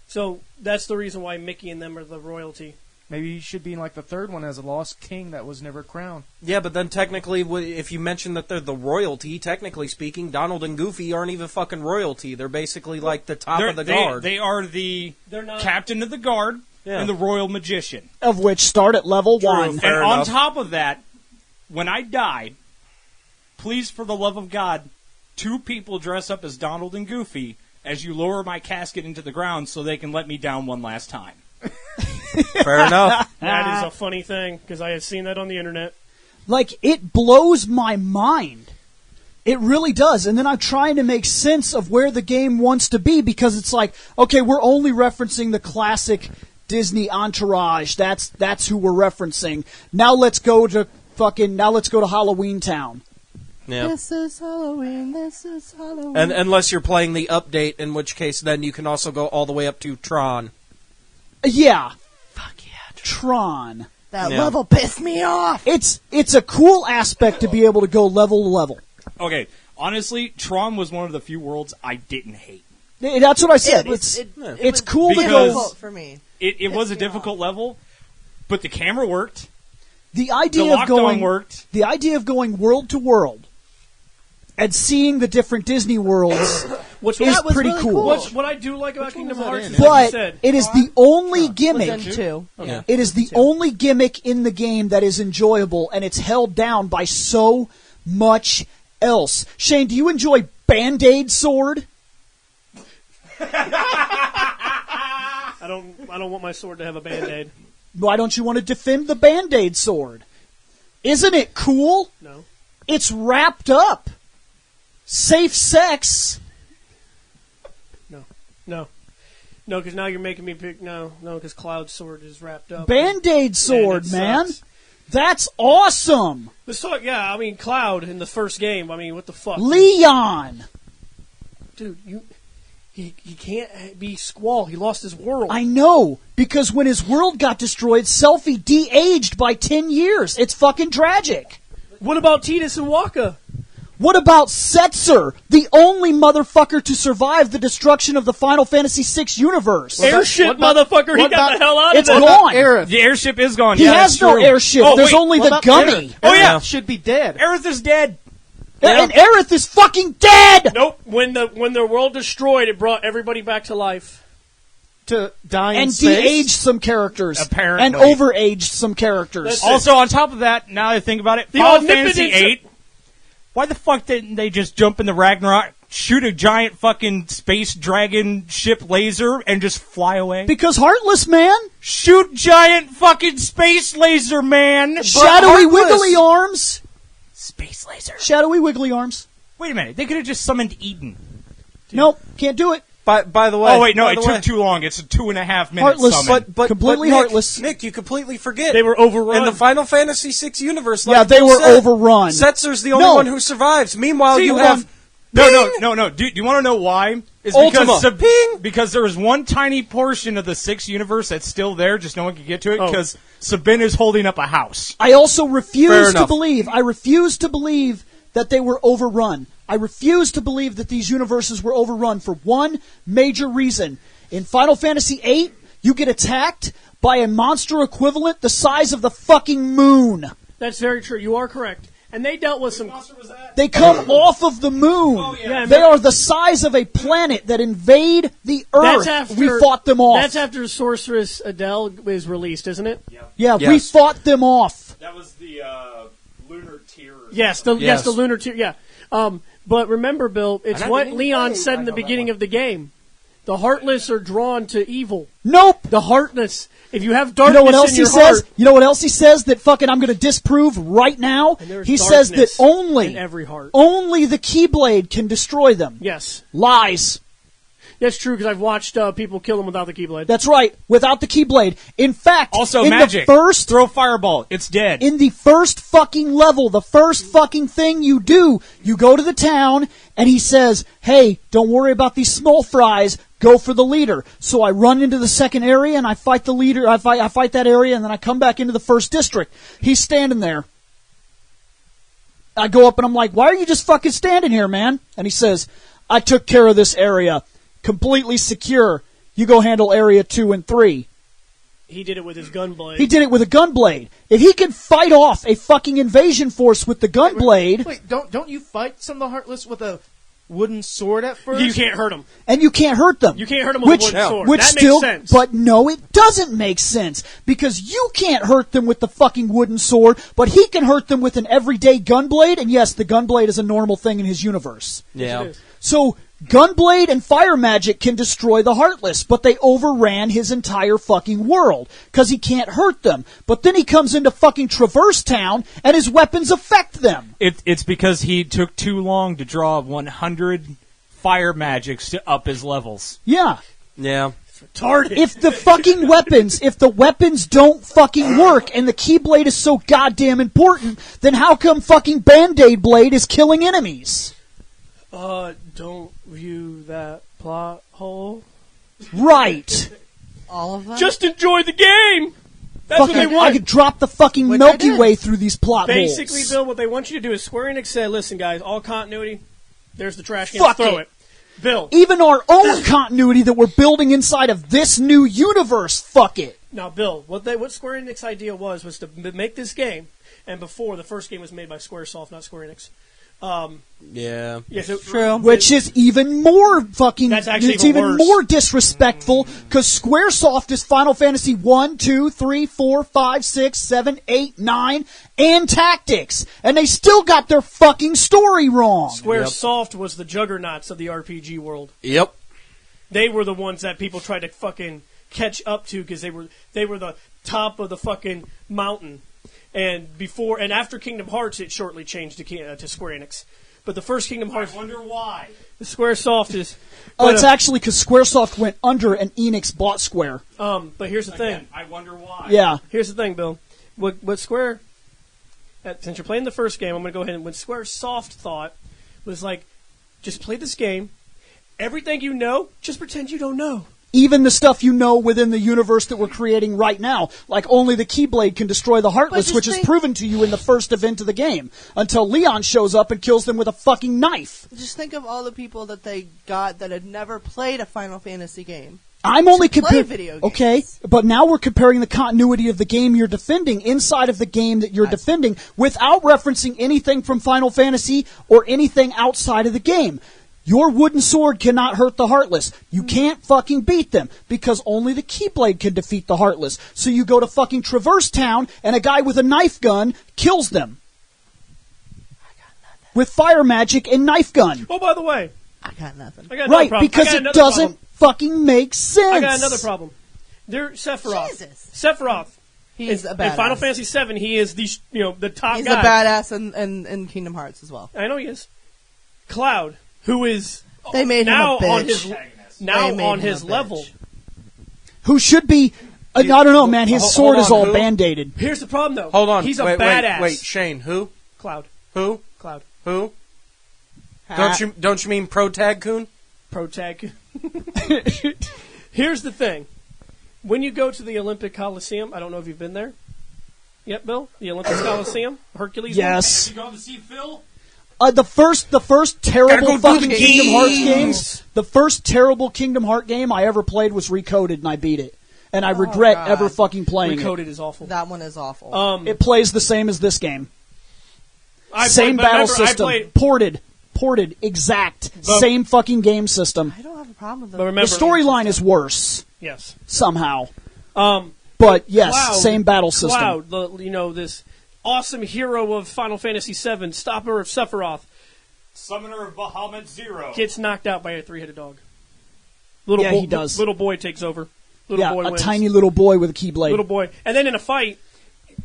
So that's the reason why Mickey and them are the royalty. Maybe he should be in like the third one as a Lost King that was never crowned. Yeah, but then technically, if you mention that they're the royalty, technically speaking, Donald and Goofy aren't even fucking royalty. They're basically like the top of the guard. They are the They're not- captain of the guard and the royal magician. Of which start at level 1. And Fair on enough. top of that, when I die, please, for the love of God, 2 people dress up as Donald and Goofy as you lower my casket into the ground so they can let me down one last time. Fair enough. That is a funny thing, because I had seen that on the internet. Like, it blows my mind. It really does. And then I'm trying to make sense of where the game wants to be, because it's like, okay, we're only referencing the classic Disney entourage. That's who we're referencing. Now let's go to Halloween Town. Yeah. This is Halloween. This is Halloween. And unless you're playing the update, in which case then you can also go all the way up to Tron. Yeah. Fuck yeah. Tron. that Yeah. level pissed me off. It's a cool aspect to be able to go level to level. Okay, honestly, Tron was one of the few worlds I didn't hate. That's what I said. It was It's cool to Because- difficult for me. It was a Pissed me difficult level, but the camera worked. the The idea of lockdown going worked. the idea of going world to world and seeing the different Disney worlds What's is That was pretty really cool. cool. what I do like about Which one Kingdom was that Hearts in? is what you But said. it is the only gimmick. Within two. Yeah. It is the only gimmick in the game that is enjoyable, and it's held down by so much else. Shane, do you enjoy Band-Aid Sword? I don't want my sword to have a Band-Aid. Why don't you want to defend the Band-Aid Sword? Isn't it cool? No. It's wrapped up. Safe sex. No, because now you're making me pick. No, because Cloud's sword is wrapped up. Band-Aid Sword, it man. sucks. That's awesome. Let's talk. Yeah, I mean Cloud in the first game. I mean, what the fuck, Leon. dude? He can't be Squall. He lost his world. I know, because when his world got destroyed, Selphie de-aged by 10 years. It's fucking tragic. What about Tidus and Waka? What about Setzer, the only motherfucker to survive the destruction of the Final Fantasy VI universe? Airship, what about- motherfucker! He what got about- the hell out It's of there. gone. Aerith. The airship is gone. He yeah, has that's no true. airship. Oh, There's wait, only What the about gummy. Aerith? Oh, yeah. Aerith should be dead. Aerith is dead. And Aerith is fucking dead! Nope. When the world destroyed, it brought everybody back to life. To die in And space. de-aged some characters. Apparently. And over-aged some characters. That's Also, on top of that, now that I think about it, The Final Fantasy omnipotence- VIII, why the fuck didn't they just jump in the Ragnarok, shoot a giant fucking space dragon ship laser, and just fly away? Because Heartless, man. Shoot giant fucking space laser, man! Shadowy Heartless. wiggly arms. Space laser. Shadowy wiggly arms. Wait a minute, they could have just summoned Eden. Nope, can't do it. By the way, Oh wait, no, by it the took way- too long. It's a 2.5 minute Heartless, summon. But Completely Nick, heartless. Nick, you completely forget. They were overrun. In the Final Fantasy VI universe, like Yeah, they Bill were said, overrun. Setzer's the only No. one who survives. Meanwhile, See, you hold have... on. No. Do you want to know why? It's Ultima. Ping. because there was one tiny portion of the 6 universe that's still there, just no one can get to it, Oh. because Sabine is holding up a house. I also Fair refuse to enough. believe. I refuse to believe that they were overrun. I refuse to believe that these universes were overrun for one major reason. In Final Fantasy VIII, you get attacked by a monster equivalent the size of the fucking moon. That's very true. You are correct. And they dealt with some. They come off of the moon. Yeah, They are the size of a planet that invade the Earth. That's after We fought them off. That's after Sorceress Adele is released, isn't it? Yeah, we Yes. fought them off. That was the lunar tier. Yes, Yes. the lunar tier. Yeah. But remember, Bill, it's And I what didn't Leon even said play. in the I know that beginning one. of the game. The heartless are drawn to evil. Nope. The heartless. If you have You darkness know what else in he your says? heart, You know what else he says that fucking I'm going to disprove right now? and there's He says that darkness only in every heart. only the Keyblade can destroy them. Yes, Lies. that's true because I've watched people kill them without the Keyblade. That's right. Without the Keyblade. In fact, Also, in magic. the first Throw fireball. It's dead. in the first fucking level, the first fucking thing you do, you go to the town and he says, "Hey, don't worry about these small fries. Go for the leader." So I run into the second area and I fight the leader. I fight that area and then I come back into the first district. He's standing there. I go up and I'm like, why are you just fucking standing here, man? And he says, I took care of this area. Completely secure. You go handle area 2 and 3. He did it with his gunblade. He did it with a gunblade. If he can fight off a fucking invasion force with the gunblade... Wait, don't you fight some of the Heartless with a wooden sword at first? You can't hurt him. And you can't hurt them. You can't hurt them with a wooden sword. Which that still, makes sense. But no, it doesn't make sense. Because you can't hurt them with the fucking wooden sword, but he can hurt them with an everyday gunblade, and yes, the gunblade is a normal thing in his universe. Yeah. Yes, it is. So, gunblade and fire magic can destroy the Heartless, but they overran his entire fucking world, because he can't hurt them. But then he comes into fucking Traverse Town, and his weapons affect them. It's because he took too long to draw 100 fire magics to up his levels. Yeah. Yeah. Retarded. If the weapons don't fucking work and the Keyblade is so goddamn important, then how come fucking Band-Aid Blade is killing enemies? Don't view that plot hole. Right. All of them? Just enjoy the game! That's what they Fucking, want. I could drop the fucking Which I Milky did. Way through these plot Basically, holes. Bill, what they want you to do is Square Enix said, listen, guys, all continuity, there's the trash can, Fuck throw it. it. Bill. Even our own continuity that we're building inside of this new universe, fuck it. Now, Bill, what Square Enix idea was to make this game, and before, the first game was made by Squaresoft, not Square Enix. Yeah. Yeah, so, True. Which is even more fucking... That's actually it's even even worse. more disrespectful, because Squaresoft is Final Fantasy 1, 2, 3, 4, 5, 6, 7, 8, 9, and Tactics. And they still got their fucking story wrong. Squaresoft was the juggernauts of the RPG world. Yep. They were the ones that people tried to fucking catch up to because they were the top of the fucking mountain. And after Kingdom Hearts, it shortly changed to Square Enix. But the first Kingdom Hearts, I wonder why. the Squaresoft is. It's actually because Squaresoft went under and Enix bought Square. But here's the thing. Again, I wonder why. Yeah. Here's the thing, Bill. What Square, since you're playing the first game, I'm going to go ahead and what Squaresoft thought was like, just play this game. Everything you know, just pretend you don't know. Even the stuff you know within the universe that we're creating right now. Like, only the Keyblade can destroy the Heartless, which is proven to you in the first event of the game. Until Leon shows up and kills them with a fucking knife. Just think of all the people that they got that had never played a Final Fantasy game. I'm only play comparing... video games. Okay, but now we're comparing the continuity of the game you're defending inside of the game that you're defending without referencing anything from Final Fantasy or anything outside of the game. Your wooden sword cannot hurt the Heartless. You can't fucking beat them because only the Keyblade can defeat the Heartless. So you go to fucking Traverse Town and a guy with a knife gun kills them. With fire magic and knife gun. Oh, by the way, I got nothing. I got another Right, problem. because I got it another doesn't problem. fucking make sense. I got another problem. Sephiroth. Jesus. Sephiroth. He's a In badass. Final Fantasy VII, he is the top He's guy. a badass in Kingdom Hearts as well. I know he is. Cloud, who is They made now him a on bitch. his They made on him his a level. bitch. Who should be... I don't know, man. His Hold sword on, is all who? band-aided. Here's the problem, though. Hold on. He's a wait, badass. Wait, Shane, who? Cloud. Who? Cloud. Who? Don't you mean Protag Kun? Protag. Here's the thing. When you go to the Olympic Coliseum, I don't know if you've been there. Yep, Bill? The Olympic Coliseum? Hercules? Yes. Have you gone to see Phil? The first terrible Gotta go fucking do the Kingdom Hearts games. games, the first terrible Kingdom Heart game I ever played was Recoded, and I beat it. And I regret God. ever fucking playing Recoded is awful. That one is awful. it. It plays the same as this game. played- Same but battle remember, I system. played- Ported, exact. Same fucking game system. I don't have a problem with But that. The remember, storyline is worse, yes. somehow. Um, But yes, Cloud, same battle system. Cloud, this awesome hero of Final Fantasy VII, stopper of Sephiroth, Summoner of Bahamut Zero. gets knocked out by a three-headed dog. Yeah, he does. Little boy takes over. Little Yeah, boy a wins. tiny little boy with a keyblade. Little boy, and then in a fight,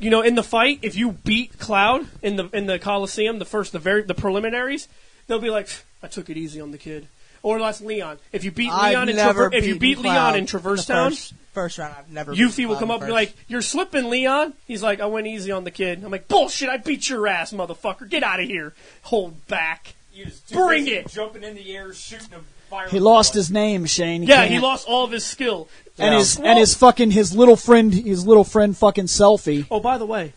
in the fight, if you beat Cloud in the Coliseum, the preliminaries, they'll be like, I took it easy on the kid. Or that's Leon. If you beat Leon in Traverse Town, first round, I've never. Yuffie will come up and be like, "You're slipping, Leon." He's like, "I went easy on the kid." I'm like, "Bullshit! I beat your ass, motherfucker! Get out of here! Hold back! He was too Bring busy it!" Jumping in the air, shooting a fire. He lost his name, Shane. He Yeah, can't. he lost all of his skill. And his little friend fucking selfie. Oh, by the way,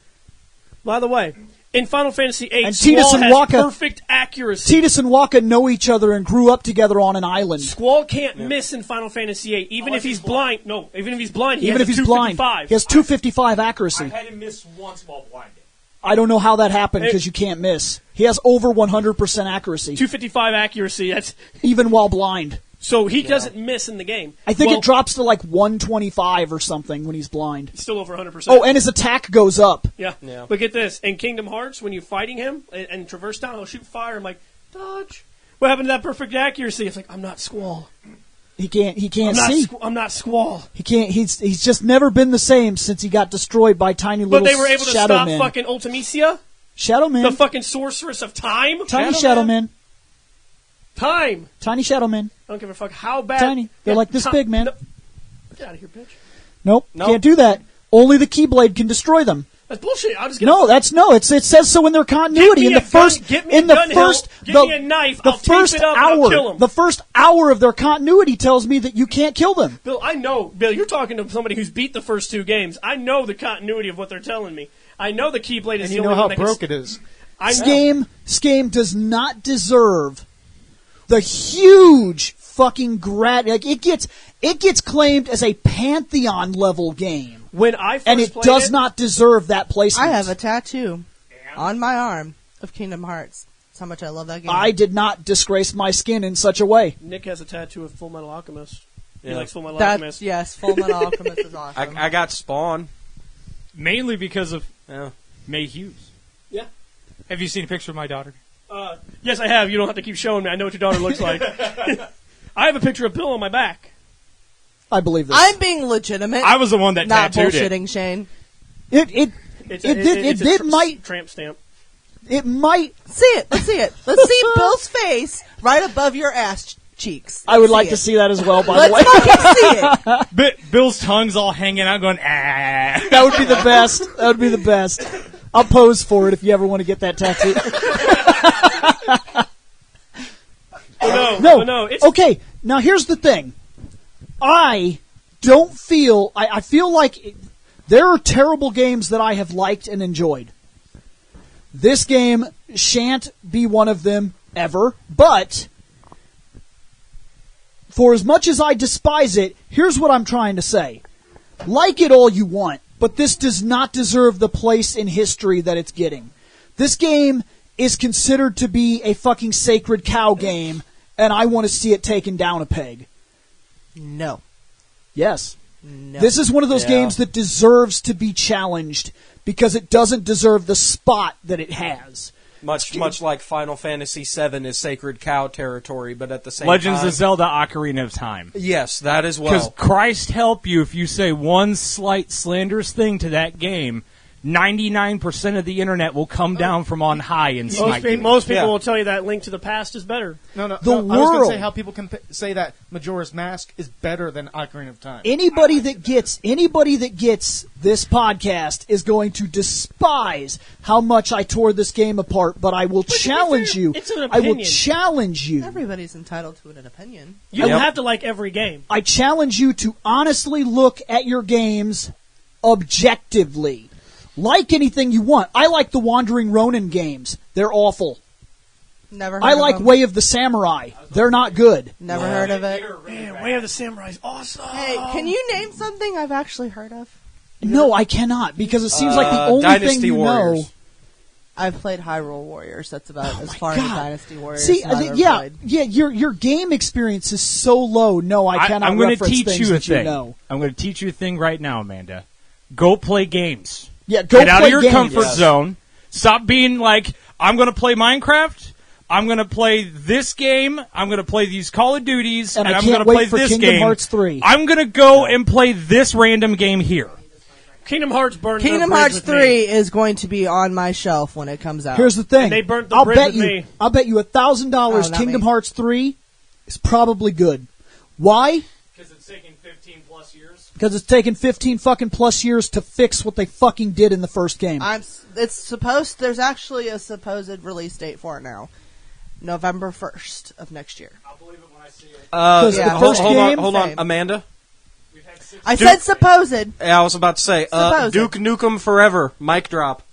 In Final Fantasy VIII, And Squall Tidus and has Wakka- perfect accuracy. Tidus and Wakka know each other and grew up together on an island. Squall can't miss in Final Fantasy VIII, even if he's blind. No, even if he's blind, he Even has if a he's blind, 255. he has 255 accuracy. I had him miss once while blinded. I don't know how that happened because you can't miss. He has over 100% accuracy, 255 accuracy. That's even while blind. so he doesn't miss in the game. I think Well, it drops to like 125 or something when he's blind. still over 100%. Oh, and his attack goes up. Yeah. Yeah. But get this. In Kingdom Hearts, when you're fighting him and traverse down, he'll shoot fire. I'm like, dodge. What happened to that perfect accuracy? It's like, I'm not Squall. He can't see. I'm not Squall. He can't. He's just never been the same since he got destroyed by tiny But little they were able to Shadow stop Men. fucking Ultimisia, Shadow Men. the fucking sorceress of time. Tiny Shadow Men. Time. Tiny Shadow Men. I don't give a fuck how bad. Tiny. They're like this big, man. No. Get out of here, bitch. Nope. Nope. Can't do that. Only the Keyblade can destroy them. That's bullshit. I'll just get No, it says so in their continuity. Get me In the a gun- first, get me a in the gun first, hill, the, give me a knife, the I'll tape first it up and hour, I'll kill 'em. the first hour of their continuity tells me that you can't kill them. Bill, I know. Bill, you're talking to somebody who's beat the first two games. I know the continuity of what they're telling me. I know the Keyblade is And the you know only how one that broke can... it is. I This know. game does not deserve the huge fucking like it gets claimed as a Pantheon level game, When I first and it played does not deserve that placement. I have a tattoo on my arm of Kingdom Hearts. That's how much I love that game. I did not disgrace my skin in such a way. Nick has a tattoo of Full Metal Alchemist. He Yeah. likes Full Metal that, Alchemist. yes, Full Metal Alchemist is awesome. I got Spawn. Mainly because of Yeah. May Hughes. Yeah. Have you seen a picture of my daughter? Yes, I have. You don't have to keep showing me. I know what your daughter looks like. I have a picture of Bill on my back. I believe this. I'm being legitimate. I was the one that not tattooed it. bullshitting, Shane. It's It might- tramp stamp. It might. See it. Let's see it. Let's see Bill's face right above your ass cheeks. I would Let's like it. to see that as well. By the way, Let's fucking see it. Bill's tongue's all hanging out, going ah. that would be the best. That would be the best. I'll pose for it if you ever want to get that tattoo. No. It's Okay, now here's the thing. I don't feel... I feel like there are terrible games that I have liked and enjoyed. This game shan't be one of them ever, but for as much as I despise it, here's what I'm trying to say. Like it all you want, but this does not deserve the place in history that it's getting. This game is considered to be a fucking sacred cow game, and I want to see it taken down a peg. No. Yes. No. This is one of those Yeah. games that deserves to be challenged because it doesn't deserve the spot that it has. Much like Final Fantasy VII is Sacred Cow territory, but at the same Legends time... of Zelda Ocarina of Time. Yes, that as Because well. Christ help you if you say one slight slanderous thing to that game, 99% of the internet will come down from on high and smite you. Most people Yeah. will tell you that Link to the Past is better. No, The I was going to world. say how people can say that Majora's Mask is better than Ocarina of Time. Anybody that gets this podcast is going to despise how much I tore this game apart, but I will to be challenge fair, you. it's an I will opinion. challenge you. Everybody's entitled to an opinion. You don't Yep. have to like every game. I challenge you to honestly look at your games objectively. Like anything you want. I like the Wandering Ronin games. They're awful. Never heard I of like them. Way of the Samurai. They're not good. Never heard of it. Man, Way of the Samurai is awesome. Hey, can you name something I've actually heard of? No, I cannot, because it seems like the only Dynasty thing you Warriors. know... I've played Hyrule Warriors. That's about as my far as God. Dynasty Warriors See, as I've ever yeah, played. your game experience is so low. No, I cannot I'm going to reference teach things you a that thing. you know. I'm going to teach you a thing right now, Amanda. Go play games. Yeah, go Get out play of your games. comfort Yes. zone. Stop being like, I'm going to play Minecraft. I'm going to play this game. I'm going to play these Call of Duties. And I I'm can't going to wait play for this Kingdom game. Hearts 3. I'm going to go and play this random game here. Kingdom Hearts burned Kingdom the bridge Hearts with 3 me. is going to be on my shelf when it comes out. Here's the thing. And they burnt the I'll bridge bet with you. me. I'll bet you $1,000 Oh, not Kingdom me. Hearts 3 is probably good. Why? Because it's taken 15 plus years. Because it's taken 15 fucking plus years to fix what they fucking did in the first game. There's actually a supposed release date for it now. November 1st of next year. I'll believe it when I see it. Yeah, the first hold game. on, Same. Amanda. I said supposed. Yeah, I was about to say, Supposed. Duke Nukem Forever, mic drop.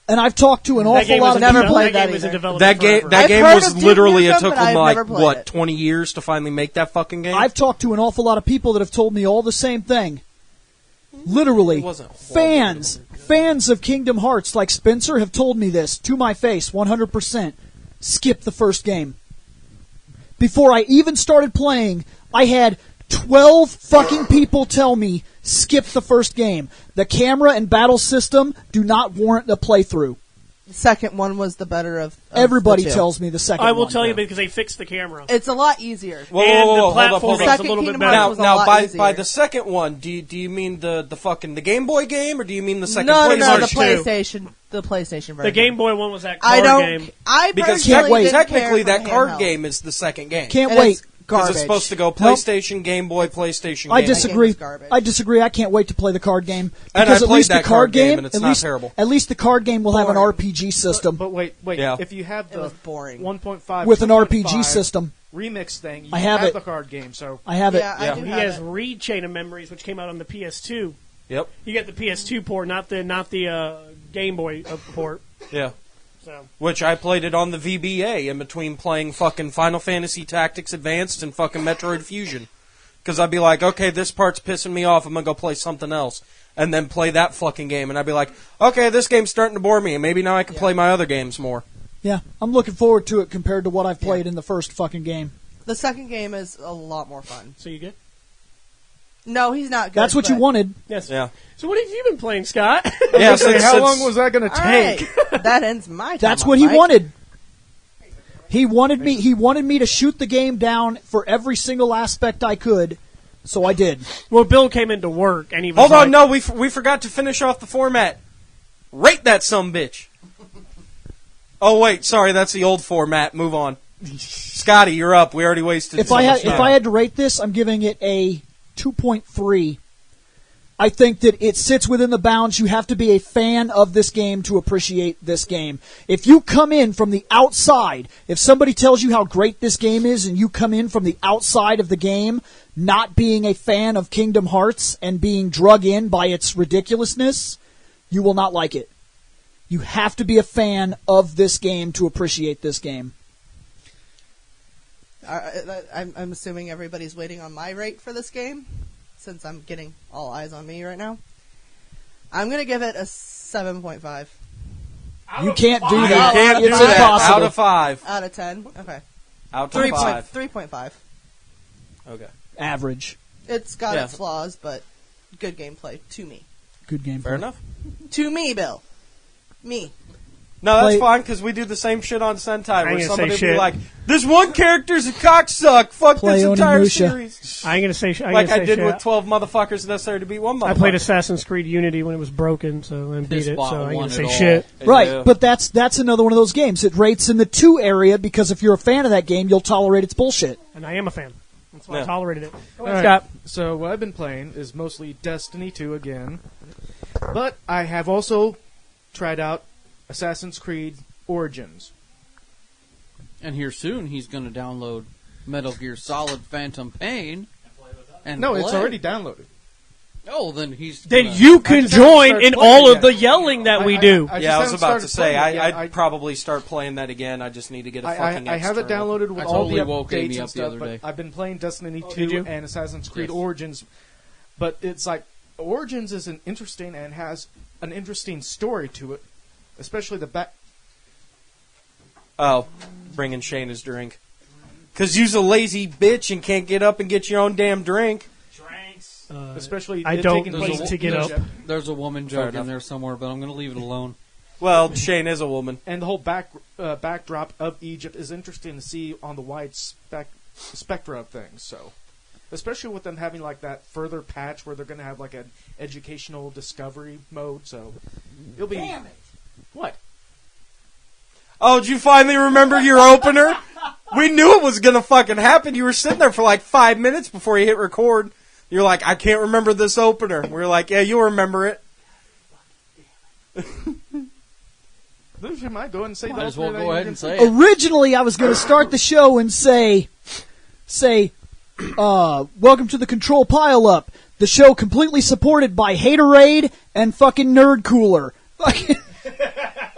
And I've talked to an awful lot of never people. played that that game was in either. development forever. That I've game heard was of Duke literally, Nukem, it took but I've them like, never played what, it. 20 years to finally make that fucking game? I've talked to an awful lot of people that have told me all the same thing. Literally, It wasn't horrible. fans of Kingdom Hearts like Spencer have told me this to my face 100%. Skip the first game. Before I even started playing, I had 12 fucking people tell me skip the first game. The camera and battle system do not warrant a playthrough. The second one was the better of Everybody the two. tells me the second I will one. tell you because they fixed the camera. It's a lot easier. Whoa, and whoa, the whoa, hold up, hold platforming's up. a Second little bit Kingdom better. Hearts Now, was a lot by easier. the second one, do you mean the Game Boy game, or do you mean the second No, PlayStation? the PlayStation. PlayStation, the PlayStation version. The Game Boy one was that I card don't. game. I Because personally wait. didn't technically care that for card handheld. game is the second game. Can't And wait. it's Because garbage. it's supposed to go PlayStation, Game Boy, PlayStation. I Game Boy. disagree. That game is garbage. I disagree. I can't wait to play the card game. And Because I at played least that the card game, and it's at not least, terrible. At least the card game will have an Boring. RPG system. But wait. Yeah. If you have It the was boring. 1.5 With an 2.5 RPG system. remix thing, you I have it. the card game. So I have it. Yeah, I Yeah. do He have has it. Read Chain of Memories, which came out on the PS2. Yep. You get the PS2 port, not the Game Boy port. Yeah. So Which I played it on the VBA in between playing fucking Final Fantasy Tactics Advanced and fucking Metroid Fusion. Because I'd be like, okay, this part's pissing me off, I'm gonna go play something else. And then play that fucking game. And I'd be like, okay, this game's starting to bore me, and maybe now I can play my other games more. Yeah, I'm looking forward to it compared to what I've played in the first fucking game. The second game is a lot more fun. you good? No, he's not good. That's what you but- wanted. Yes. Yeah. So what have you been playing, Scott? Yeah, Say, since, how since- long was that going to All take? right. That ends my time. That's on what he Mike. wanted. He wanted me to shoot the game down for every single aspect I could, so I did. Well, Bill came into work and he was Hold like, on, no, we forgot to finish off the format. Rate that sumbitch. Oh wait, sorry, that's the old format. Move on. Scotty, you're up. We already wasted. If so I much had time. to rate this, I'm giving it a 2.3. I think that it sits within the bounds. You have to be a fan of this game to appreciate this game. If you come in from the outside, if somebody tells you how great this game is and you come in from the outside of the game, not being a fan of Kingdom Hearts and being drug in by its ridiculousness, you will not like it. You have to be a fan of this game to appreciate this game. I'm assuming everybody's waiting on my rate for this game, since I'm getting all eyes on me right now. I'm going to give it a 7.5 You can't do You that. can't do It's that. impossible. Out of 5. out of 10. Okay. Out to 5. 3.5. Okay. Average. It's got Yeah. its flaws, but good gameplay to me. Good game. Fair enough. To me, Bill. Me. No, that's Play- fine because we do the same shit on Sentai where gonna somebody say will be shit. like, "This one character's a cocksuck. Fuck Play this entire Onimusha. series." I ain't gonna say. Like I did with 12 motherfuckers necessary to beat one motherfucker. I played Assassin's Creed Unity when it was broken, so and beat This it. bot So I ain't won gonna it say all. shit. Right, Yeah. but that's another one of those games. It rates in the 2 area because if you're a fan of that game, you'll tolerate its bullshit. And I am a fan. That's why I Yeah. tolerated it. All right. Scott. So what I've been playing is mostly Destiny 2 again, but I have also tried out Assassin's Creed Origins. And here soon, he's going to download Metal Gear Solid Phantom Pain. And No, play. it's already downloaded. Oh, then he's. Then gonna- you I can just haven't join started in playing all it of the yet. yelling that we do. I just Yeah, I was haven't about started to say playing it yet. I'd probably start playing that again. I just need to get a fucking. I have it external. downloaded with I all totally the woke updates Amy and up the stuff, other day. but I've been playing Destiny did you? 2 and Assassin's Creed Yes. Origins. But it's like Origins is an interesting and has an interesting story to it, especially the back. Oh, bringing Shane his drink. Because you's a lazy bitch and can't get up and get your own damn drink. Especially I it don't taking need place to in get up. Egypt. There's a woman Fair joke in enough. there somewhere, but I'm going to leave it alone. Well, Shane is a woman. And the whole backdrop of Egypt is interesting to see on the wide spectra of things. So, especially with them having like that further patch where they're going to have like an educational discovery mode. So, it'll be. Damn it! What? Oh, did you finally remember your opener? We knew it was gonna fucking happen. You were sitting there for like 5 minutes before you hit record. You're like, I can't remember this opener. We were like, yeah, you'll remember it. You might go and say Might that. as well go ahead and say it. Originally, I was going to start the show and say, welcome to the Control Pile-Up, the show completely supported by Haterade and fucking Nerd Cooler.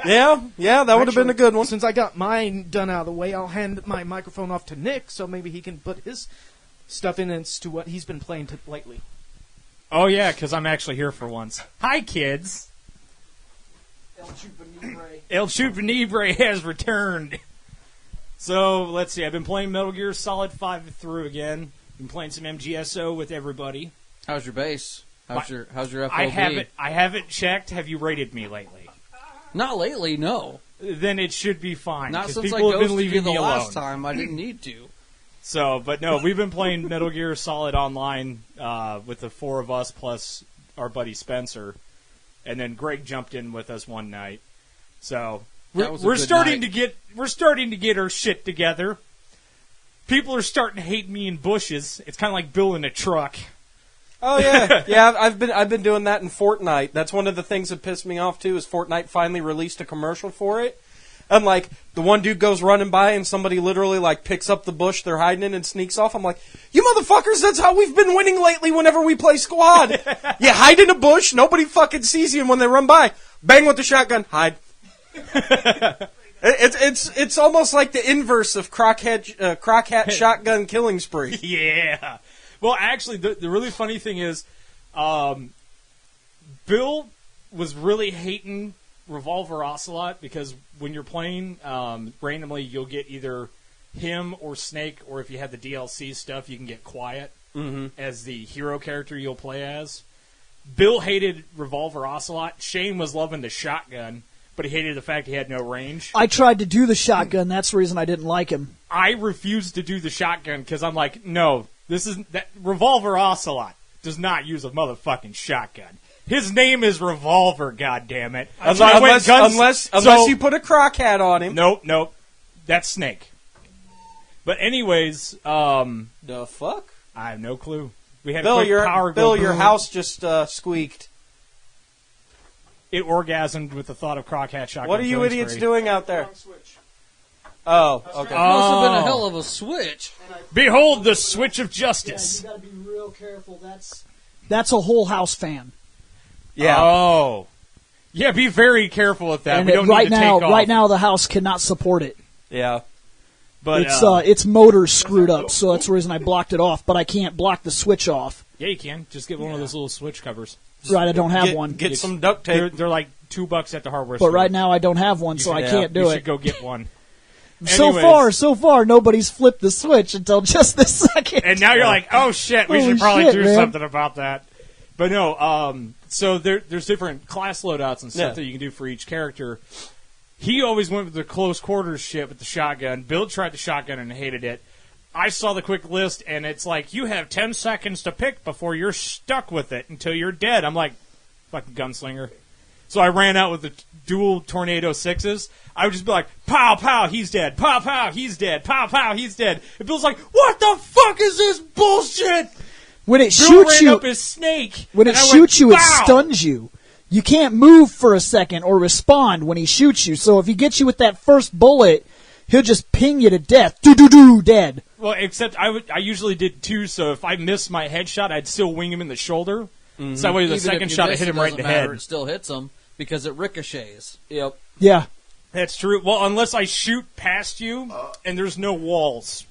Yeah, that would have been a good one. Since I got mine done out of the way, I'll hand my microphone off to Nick, so maybe he can put his stuff in as to what he's been playing lately. Oh, yeah, because I'm actually here for once. Hi, kids. El Chupanebre has returned. So, let's see. I've been playing Metal Gear Solid 5 through again. Been playing some MGSO with everybody. How's your base? How's your FOB? I haven't checked. Have you rated me lately? Not lately, no. Then it should be fine. Not since people I have been ghosted leaving you the me last alone. time. I didn't need to. So, but no, we've been playing Metal Gear Solid Online with the four of us plus our buddy Spencer, and then Greg jumped in with us one night. So we're starting to get our shit together. People are starting to hate me in bushes. It's kind of like Bill in a truck. Oh yeah, yeah. I've been doing that in Fortnite. That's one of the things that pissed me off too. Is Fortnite finally released a commercial for it, and like the one dude goes running by and somebody literally like picks up the bush they're hiding in and sneaks off. I'm like, you motherfuckers! That's how we've been winning lately. Whenever we play squad, you hide in a bush, nobody fucking sees you, and when they run by, bang with the shotgun, hide. It's almost like the inverse of Crockhat shotgun killing spree. Yeah. Well, actually, the really funny thing is, Bill was really hating Revolver Ocelot because when you're playing, randomly you'll get either him or Snake, or if you have the DLC stuff, you can get Quiet as the hero character you'll play as. Bill hated Revolver Ocelot. Shane was loving the shotgun, but he hated the fact he had no range. I tried to do the shotgun. That's the reason I didn't like him. I refused to do the shotgun because I'm like, no, that Revolver Ocelot does not use a motherfucking shotgun. His name is Revolver, goddammit. Unless you put a croc hat on him. Nope. That's Snake. But anyways, the fuck? I have no clue. We had Bill, a quick power go. your house just squeaked. It orgasmed with the thought of croc hat shotgun. What are you idiots doing out there? Switch. Oh, okay. Must have been a hell of a switch. Behold the switch of justice. Yeah, you gotta be real careful. That's a whole house fan. Yeah. Oh. Yeah, be very careful with that. And we don't right need to now, take off. right now, the house cannot support it. Yeah. But its motor's screwed up, so that's the reason I blocked it off. But I can't block the switch off. yeah, you can. Just get one of those little switch covers. Right, I don't have one. Get some duct tape. They're like $2 at the hardware store. But right now, I don't have one, so I can't do You it. should go get one. So far, nobody's flipped the switch until just this second. And now you're like, oh shit, we Holy should probably shit, do man. something about that. But no, so there's different class loadouts and stuff that you can do for each character. He always went with the close quarters shit with the shotgun. Bill tried the shotgun and hated it. I saw the quick list, and it's like, you have 10 seconds to pick before you're stuck with it until you're dead. I'm like, fucking gunslinger. So I ran out with the dual Tornado 6s. I would just be like, pow, pow, he's dead. Pow, pow, he's dead. Pow, pow, he's dead. And Bill's like, what the fuck is this bullshit? When it Bill shoots ran you, up his snake. when it and I shoots you, went, it "Pow!" stuns you. You can't move for a second or respond when he shoots you. So if he gets you with that first bullet, he'll just ping you to death. Do dead. Well, except I usually did two, so if I missed my headshot, I'd still wing him in the shoulder. So that way the Even second if you shot I miss, hit it him right in doesn't the matter, head. It still hits him because it ricochets. Yep. Yeah. That's true. Well, unless I shoot past you and there's no walls,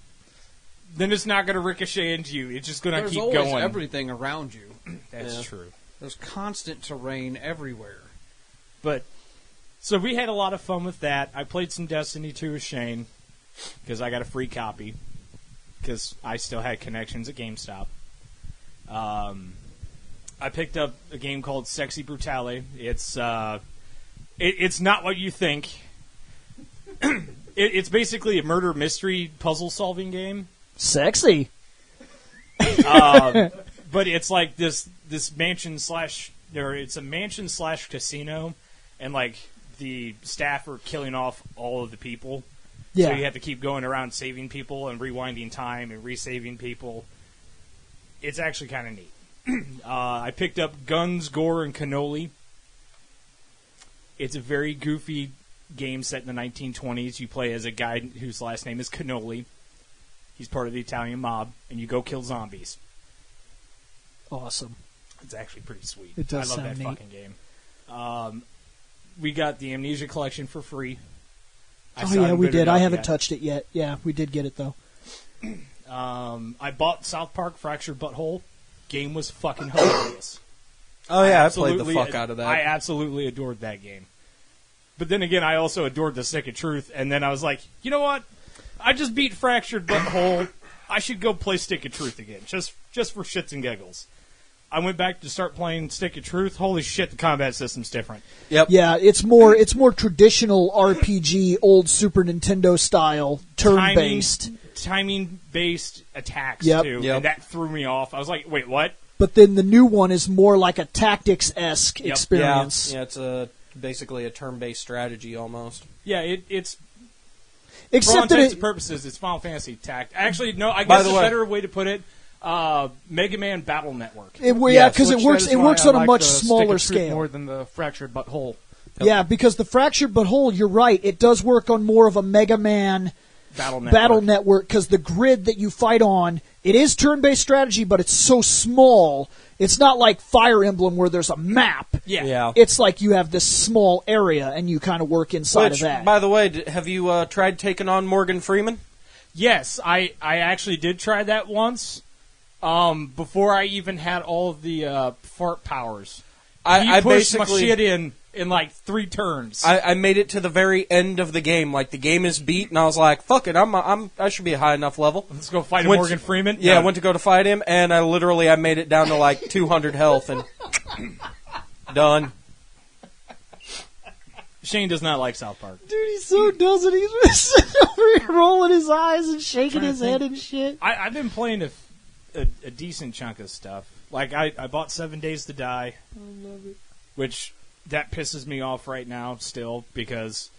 then it's not going to ricochet into you. It's just going to There's keep always going. everything around you. That's true. There's constant terrain everywhere. But so we had a lot of fun with that. I played some Destiny 2 with Shane because I got a free copy because I still had connections at GameStop. I picked up a game called Sexy Brutale. It's not what you think. It's basically a murder mystery puzzle solving game. Sexy. But it's like this mansion slash, or it's a mansion slash casino, and like the staff are killing off all of the people. Yeah. So you have to keep going around saving people and rewinding time and resaving people. It's actually kind of neat. I picked up Guns, Gore, and Cannoli. It's a very goofy game set in the 1920s. You play as a guy whose last name is Cannoli. He's part of the Italian mob, and you go kill zombies. Awesome. It's actually pretty sweet. It does I love sound that neat. fucking game. we got the Amnesia collection for free. Oh yeah, we did. I haven't touched it yet. Yeah, we did get it though. I bought South Park Fractured Butthole. Game was fucking hilarious. Oh yeah, I played the fuck out of that. I absolutely adored that game. But then again, I also adored the Stick of Truth, and then I was like, you know what? I just beat Fractured Butthole. I should go play Stick of Truth again, just for shits and giggles. I went back to start playing Stick of Truth. Holy shit, the combat system's different. Yep. Yeah, it's more traditional RPG, old Super Nintendo style, turn-based. Timing-based attacks, Yep. too. Yep. And that threw me off. I was like, wait, what? But then the new one is more like a tactics-esque experience. Yeah, it's basically a turn-based strategy almost. Yeah, it's... Except for all that intents and purposes, it's Final Fantasy Tact. Actually, no, I guess a better way to put it, Mega Man Battle Network. Because it works on a much smaller scale. More than the Fractured Butthole. Yep. Yeah, because the Fractured Butthole, you're right, it does work on more of a Mega Man Battle Network, because the grid that you fight on, it is turn-based strategy, but it's so small. It's not like Fire Emblem where there's a map. Yeah. It's like you have this small area, and you kind of work inside of that. By the way, have you tried taking on Morgan Freeman? Yes, I actually did try that once. Before I even had all of the fart powers. I pushed my shit in like 3 turns. I made it to the very end of the game. Like, the game is beat, and I was like, fuck it, I should be a high enough level. Let's go fight Morgan Freeman? Yeah, I went to go to fight him, and I made it down to like 200 health, and done. Shane does not like South Park. Dude, he so does it. He's just sitting over here rolling his eyes and shaking his head and shit. I've been playing a decent chunk of stuff. Like, I bought 7 Days to Die. I love it. Which, that pisses me off right now still, because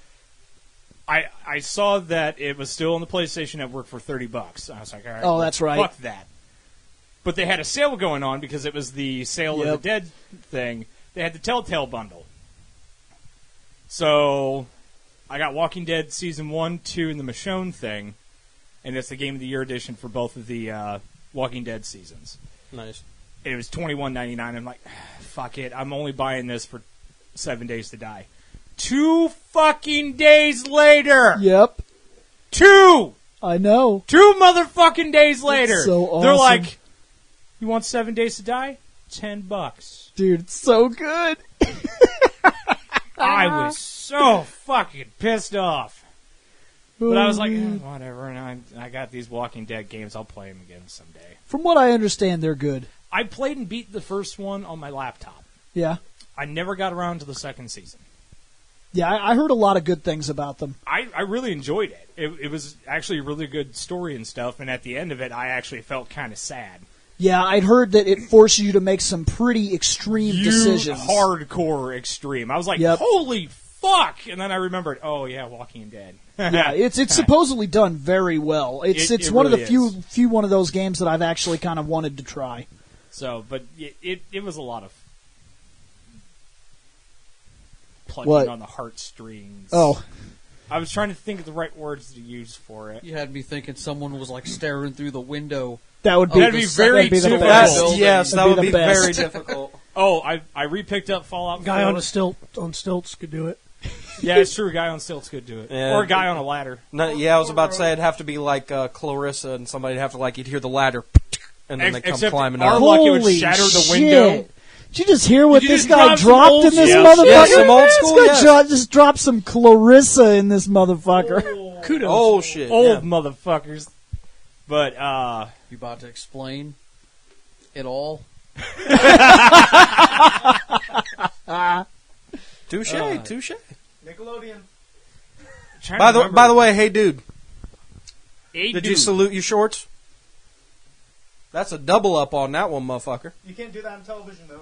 I saw that it was still on the PlayStation Network for $30. I was like, all right. Oh, that's right. Fuck that. But they had a sale going on because it was the Sale of the Dead thing. They had the Telltale bundle. So, I got Walking Dead Season 1, 2, and the Michonne thing. And it's the Game of the Year edition for both of the Walking Dead seasons. Nice. It was $21.99. I'm like, fuck it. I'm only buying this for 7 Days to Die. 2 fucking days later! Yep. 2! I know. 2 motherfucking days later! That's so awesome. They're like, you want 7 Days to Die? $10. Dude, it's so good. I was so fucking pissed off. But I was like, whatever, and I got these Walking Dead games. I'll play them again someday. From what I understand, they're good. I played and beat the first one on my laptop. Yeah. I never got around to the second season. Yeah, I heard a lot of good things about them. I really enjoyed it. It was actually a really good story and stuff, and at the end of it, I actually felt kind of sad. Yeah, I'd heard that it forces you to make some pretty extreme decisions. Hardcore extreme. I was like, holy fuck! And then I remembered, oh yeah, Walking Dead. Yeah, it's supposedly done very well. It's one really of the few one of those games that I've actually kind of wanted to try. So, but it was a lot of plugging on the heartstrings. Oh. I was trying to think of the right words to use for it. You had me thinking someone was like staring through the winw. That'd be very difficult. Yes, that would be very difficult. Oh, I re-picked up Fallout 4. Guy on stilts could do it. Yeah, it's true. A guy on stilts could do it. Yeah. Or a guy on a ladder. No, yeah, I was about to say it'd have to be like Clarissa, and somebody'd have to you'd hear the ladder, and then they come climbing our up. luck, it would shatter the window. Did you just hear what Did you this just guy drop some dropped old in this shit? motherfucker? Yeah, some old school, This guy just dropped some Clarissa in this motherfucker. Kudos. Oh shit! Old motherfuckers. But You about to explain it all? Touche. Nickelodeon. By the way, hey dude, Did did you salute your shorts? That's a double up on that one, motherfucker. You can't do that on television, though.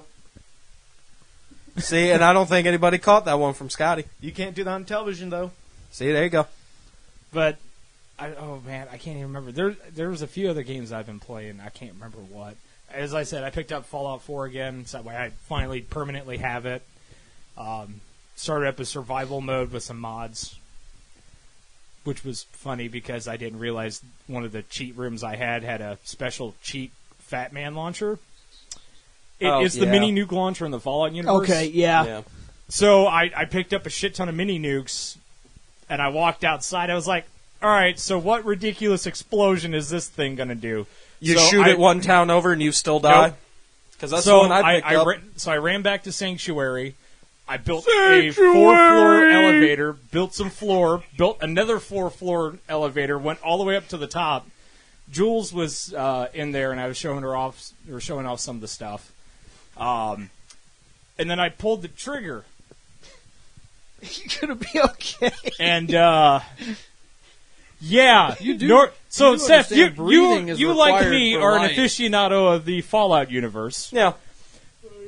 See, and I don't think anybody caught that one from Scotty. You can't do that on television, though. See, there you go. But oh man, I can't even remember. There was a few other games I've been playing. I can't remember what. As I said, I picked up Fallout 4 again, so that way I finally permanently have it. Started up a survival mode with some mods, which was funny because I didn't realize one of the cheat rooms I had a special cheat Fat Man launcher. It's the mini nuke launcher in the Fallout universe. Okay, yeah. So I picked up a shit ton of mini nukes, and I walked outside. I was like, all right, so what ridiculous explosion is this thing going to do? You So shoot I- it one town over and you still die? Nope. Because that's So the one I picked up. So I ran back to Sanctuary. I built a 4-floor elevator, built built another 4-floor elevator, went all the way up to the top. Jules was in there, and I was showing off some of the stuff. And then I pulled the trigger. You're gonna be okay. And yeah, You do- so you Steph, understand breathing is you like required me for are an life. aficionado of the Fallout universe. Yeah.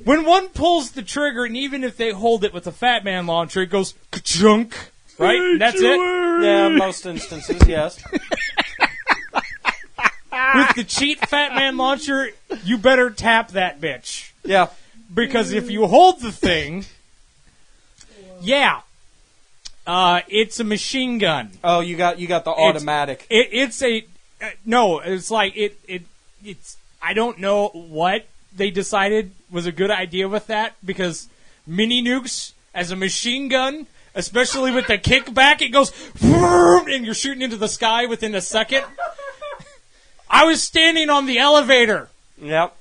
When one pulls the trigger, and even if they hold it with a Fat Man launcher, it goes ka-chunk, right? And that's it. Yeah, most instances, yes. With the cheat Fat Man launcher, you better tap that bitch. Yeah. Because if you hold the thing, yeah, it's a machine gun. Oh, you got the automatic. It's no. It's like it's. I don't know what they decided was a good idea with that, because mini nukes as a machine gun, especially with the kickback, it goes vroom, and you're shooting into the sky within a second. I was standing on the elevator. Yep.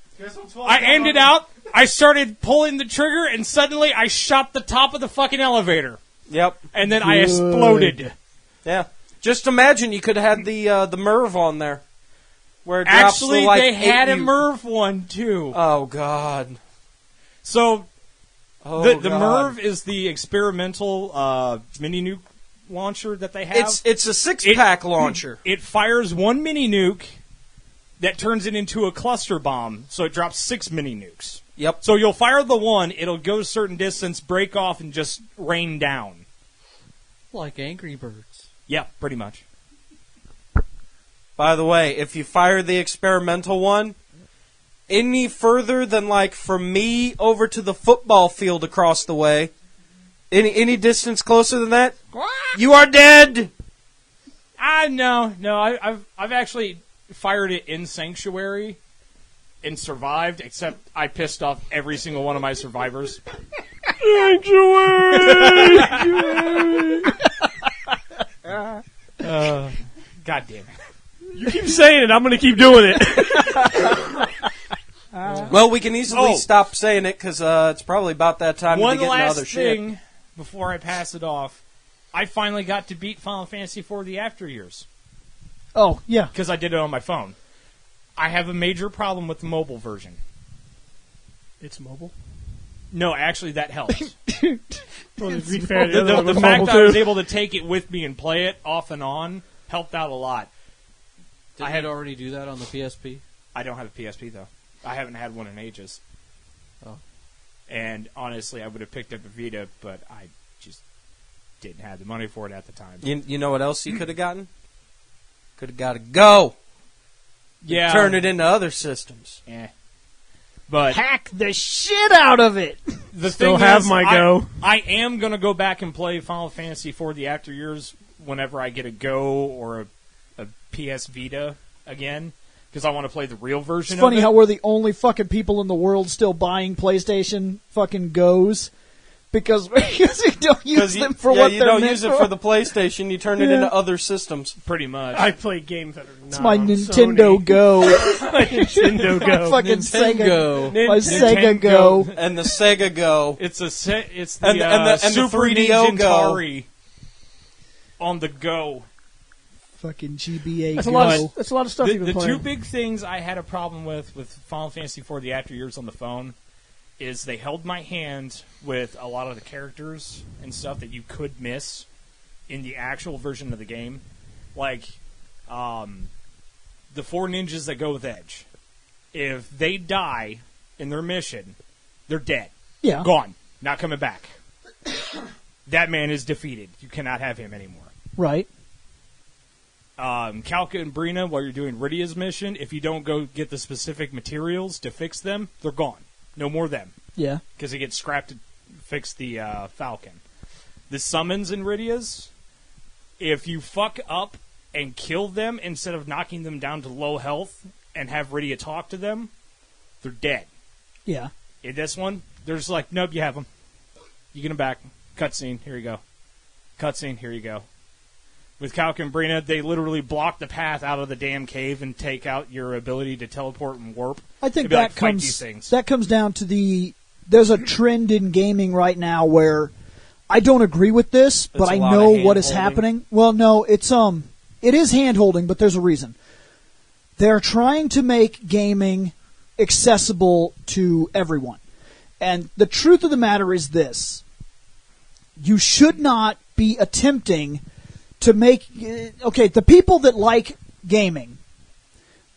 I ended out. I started pulling the trigger, and suddenly I shot the top of the fucking elevator, Yep. and then I exploded. Yeah. Just imagine you could have had the MIRV on there. Where it drops Actually, to, like, they had a 8 MIRV one too. Oh God. So Oh, the God. MIRV is the experimental mini nuke launcher that they have. It's a 6-pack launcher. It fires one mini nuke that turns it into a cluster bomb, so it drops 6 mini nukes. Yep. So you'll fire the one, it'll go a certain distance, break off, and just rain down. Like Angry Birds. Yeah, pretty much. By the way, if you fire the experimental one any further than, like, from me over to the football field across the way, any distance closer than that, you are dead. No, I've actually fired it in Sanctuary and survived, except I pissed off every single one of my survivors. God damn it. You keep saying it, I'm going to keep doing it. Well, we can easily stop saying it because it's probably about that time to One be getting last other shit. thing before I pass it off. I finally got to beat Final Fantasy IV the After Years Oh, yeah. because I did it on my phone. I have a major problem with the mobile version. It's mobile. No, actually, that helps. Well, to be fair, the other one was fact mobile that I was too. able to take it with me and play it off and on helped out a lot. Did I I had- already do that on the PSP? I don't have a PSP, though. I haven't had one in ages. Oh. And honestly, I would have picked up a Vita, but I just didn't have the money for it at the time. You know what else you could have gotten? Could have got a Go. Yeah. Turn it into other systems. Eh. But Hack the shit out of it. the Still thing have is, my Go. I am going to go back and play Final Fantasy IV the After Years whenever I get a Go or a PS Vita again, because I want to play the real version It's funny of it. how we're the only fucking people in the world still buying PlayStation fucking Goes because we don't use them for what you they're don't meant use it for the PlayStation. You turn it Yeah. into other systems. Pretty much. I play games that are not It's my on Nintendo Sony. Go. My Nintendo My Go. fucking Sega. Go. My Sega Go. And the Sega Go. It's it's the, And the Super 3DO Ninja Go. Atari on the Go. Fucking GBA That's a Go. lot. That's a lot of stuff The, you've the been two playing. big things I had a problem with Final Fantasy IV the After Years on the phone is they held my hand with a lot of the characters and stuff that you could miss in the actual version of the game. Like, the 4 ninjas that go with Edge. If they die in their mission, they're dead. Yeah. Gone. Not coming back. That man is defeated. You cannot have him anymore. Right. Kalka and Brina, while you're doing Rydia's mission, if you don't go get the specific materials to fix them, they're gone. No more of them. Yeah. Because it gets scrapped to fix the Falcon. The summons in Rydia's, if you fuck up and kill them instead of knocking them down to low health and have Rydia talk to them, they're dead. Yeah. In this one, they're just like, nope, you have them. You get them back. Cutscene. Here you go. Cutscene. Here you go. With Calcumbrina, they literally block the path out of the damn cave and take out your ability to teleport and warp. I think They'd be that like, "Fight these things." comes down to there's a trend in gaming right now where I don't agree with this, but I know what is happening. Well, no, it is hand-holding, but there's a reason. They're trying to make gaming accessible to everyone. And the truth of the matter is this. You should not be attempting to make... Okay, the people that like gaming,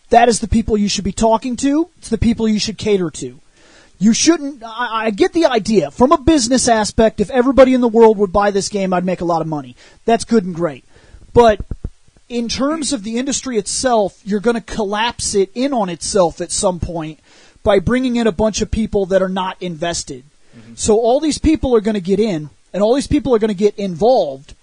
that is the people you should be talking to. It's the people you should cater to. You shouldn't... I get the idea. From a business aspect, if everybody in the world would buy this game, I'd make a lot of money. That's good and great. But in terms of the industry itself, you're going to collapse it in on itself at some point by bringing in a bunch of people that are not invested. Mm-hmm. So all these people are going to get in, and all these people are going to get involved,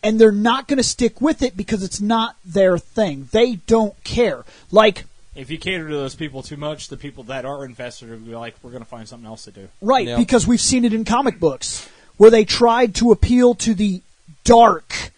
and they're not going to stick with it because it's not their thing. They don't care. Like... If you cater to those people too much, the people that are invested will be like, we're going to find something else to do. Right, yep. Because we've seen it in comic books, where they tried to appeal to the dark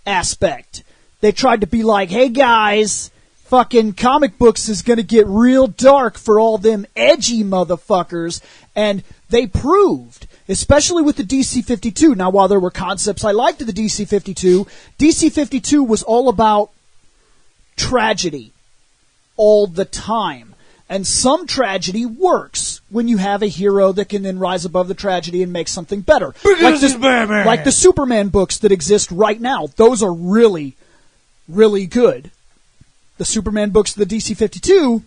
aspect. They tried to be like, hey guys, fucking comic books is going to get real dark for all them edgy motherfuckers, and they proved, especially with the DC-52. Now, while there were concepts I liked of the DC-52, DC-52 was all about tragedy. All the time. And some tragedy works when you have a hero that can then rise above the tragedy and make something better. Like the Superman books that exist right now. Those are really, really good. The Superman books of the DC-52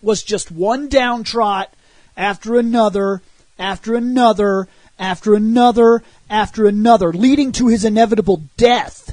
was just one downtrot after another, after another, after another, after another, leading to his inevitable death.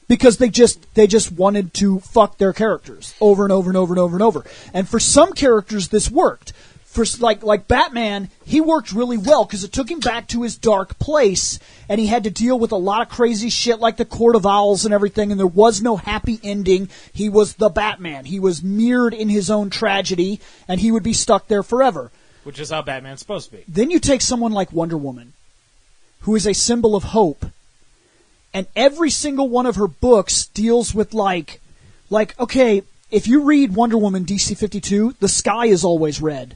Because they just wanted to fuck their characters over and over and over and over and over. And for some characters, this worked. For like Batman, he worked really well because it took him back to his dark place, and he had to deal with a lot of crazy shit like the Court of Owls and everything, and there was no happy ending. He was the Batman. He was mirrored in his own tragedy, and he would be stuck there forever. Which is how Batman's supposed to be. Then you take someone like Wonder Woman, who is a symbol of hope. And every single one of her books deals with like, okay, if you read Wonder Woman DC-52, the sky is always red.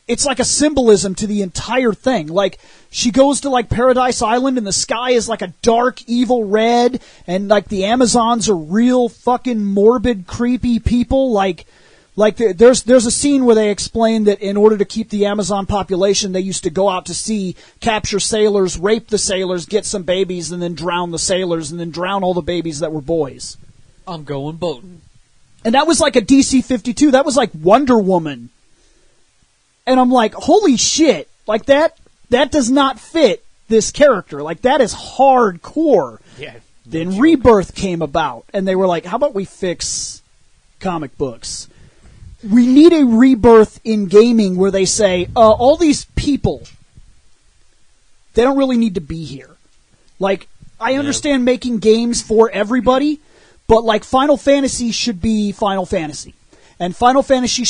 It's like a symbolism to the entire thing. Like, she goes to like Paradise Island and the sky is like a dark, evil red, and like the Amazons are real fucking morbid, creepy people. Like there's a scene where they explain that in order to keep the Amazon population, they used to go out to sea, capture sailors, rape the sailors, get some babies, and then drown the sailors, and then drown all the babies that were boys. I'm going boating. And that was like a DC-52. That was like Wonder Woman. And I'm like, holy shit. Like that does not fit this character. Like that is hardcore. Yeah. Then Rebirth came about, and they were like, how about we fix comic books? We need a rebirth in gaming where they say, all these people, they don't really need to be here. Like, I understand making games for everybody, but like Final Fantasy should be Final Fantasy. And Final Fantasy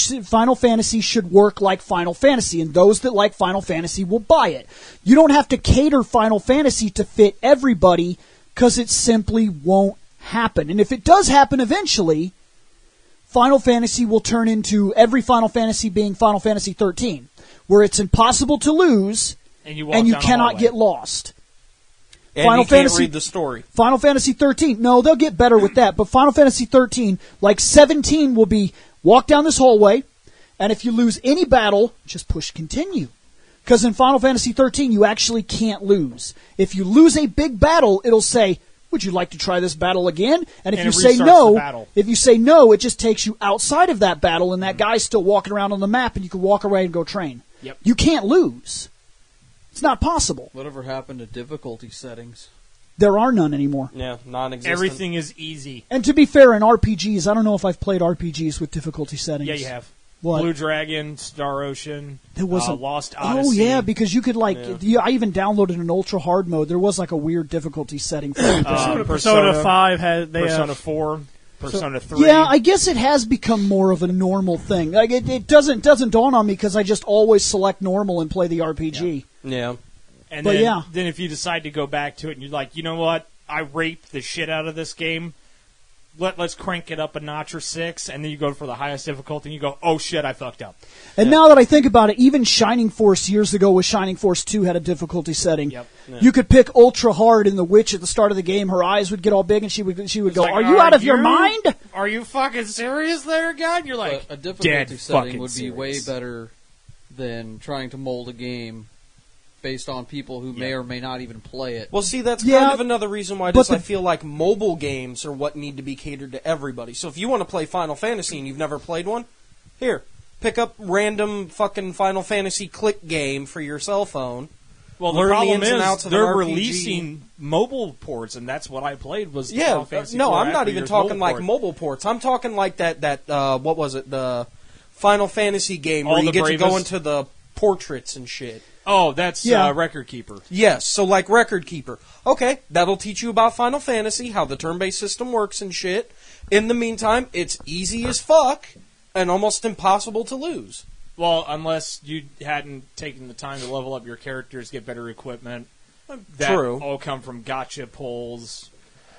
should work like Final Fantasy, and those that like Final Fantasy will buy it. You don't have to cater Final Fantasy to fit everybody, because it simply won't happen. And if it does happen eventually, Final Fantasy will turn into every Final Fantasy being Final Fantasy 13, where it's impossible to lose, and you cannot get lost. And Final Fantasy, can't read the story. Final Fantasy 13, no, they'll get better with that, but Final Fantasy 13, like 17 will be, walk down this hallway, and if you lose any battle, just push continue. Because in Final Fantasy 13, you actually can't lose. If you lose a big battle, it'll say, would you like to try this battle again? And if you say no, it just takes you outside of that battle, and that guy's still walking around on the map, and you can walk away and go train. Yep. You can't lose. It's not possible. Whatever happened to difficulty settings? There are none anymore. Yeah, non-existent. Everything is easy. And to be fair, in RPGs, I don't know if I've played RPGs with difficulty settings. Yeah, you have. What? Blue Dragon, Star Ocean, there was Lost Odyssey. Oh, yeah, because you could, like, I even downloaded an ultra hard mode. There was, like, a weird difficulty setting for Persona 5 had... Persona 4. Persona 3. Yeah, I guess it has become more of a normal thing. Like it doesn't dawn on me because I just always select normal and play the RPG. Yeah. And But then, yeah. then if you decide to go back to it and you're like, you know what, I raped the shit out of this game, let's crank it up a notch or 6, and then you go for the highest difficulty and you go, oh shit, I fucked up. And now that I think about it, even Shining Force years ago with Shining Force 2 had a difficulty setting. Yep. Yeah. You could pick ultra hard, and the witch at the start of the game, her eyes would get all big, and she would go, like, "Are you out of your mind?" Are you fucking serious there, God? And you're like, But a difficulty dead setting fucking would be way serious. better than trying to mold a game based on people who may or may not even play it. Well, see, that's Yeah, kind of another reason why but I feel like mobile games are what need to be catered to everybody. So if you want to play Final Fantasy and you've never played one, here, pick up random fucking Final Fantasy click game for your cell phone. well, the learn the problem ins and is outs of an they're RPG. releasing mobile ports, and that's what I played was Yeah, Final Fantasy no, IV I'm not after even year's talking like port. mobile ports. I'm talking like that what was it, the Final Fantasy game All where you the get to go bravest? into the portraits and shit. Oh, that's Yeah. Record Keeper. Yes, so like Record Keeper. Okay, that'll teach you about Final Fantasy, how the turn-based system works and shit. In the meantime, it's easy as fuck and almost impossible to lose. Well, unless you hadn't taken the time to level up your characters, get better equipment. That True. all come from gotcha pulls,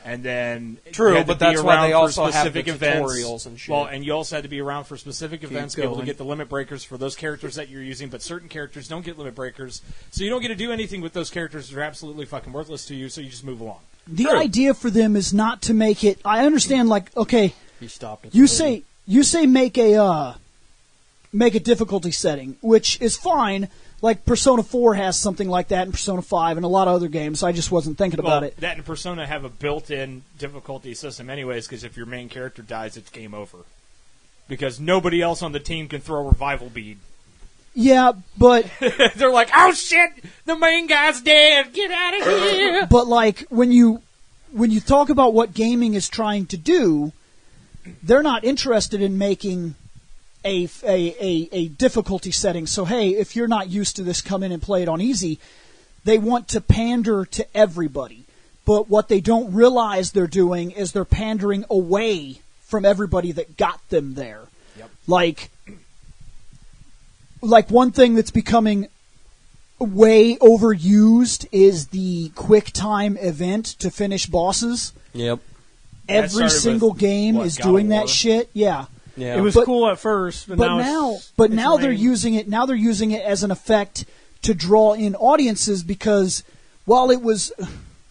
and then True, you had to but be that's why around they for also have specific the events. tutorials and shit. Well, and you also had to be around for specific events, be able to going. get the limit breakers for those characters that you're using. But certain characters don't get limit breakers, so you don't get to do anything with those characters that are absolutely fucking worthless to you. So you just move along. The idea for them is not to make it. I understand, like, okay, He stopped it. you say make a difficulty setting, which is fine. Like Persona 4 has something like that, and Persona 5, and a lot of other games. I just wasn't thinking about it. That and Persona have a built-in difficulty system anyways, because if your main character dies, it's game over. Because nobody else on the team can throw a revival bead. Yeah, but They're like, oh shit, the main guy's dead, get out of here! but like when you talk about what gaming is trying to do, they're not interested in making a difficulty setting. So hey, if you're not used to this, come in and play it on easy. They want to pander to everybody. But what they don't realize they're doing is they're pandering away from everybody that got them there. Yep. Like one thing that's becoming way overused is the quick time event to finish bosses. Yep. That Every started single with, game what, is God of doing War? that shit. Yeah. Yeah. It was But- cool at first, but, now now they're lame. using it. Now they're using it as an effect to draw in audiences because while it was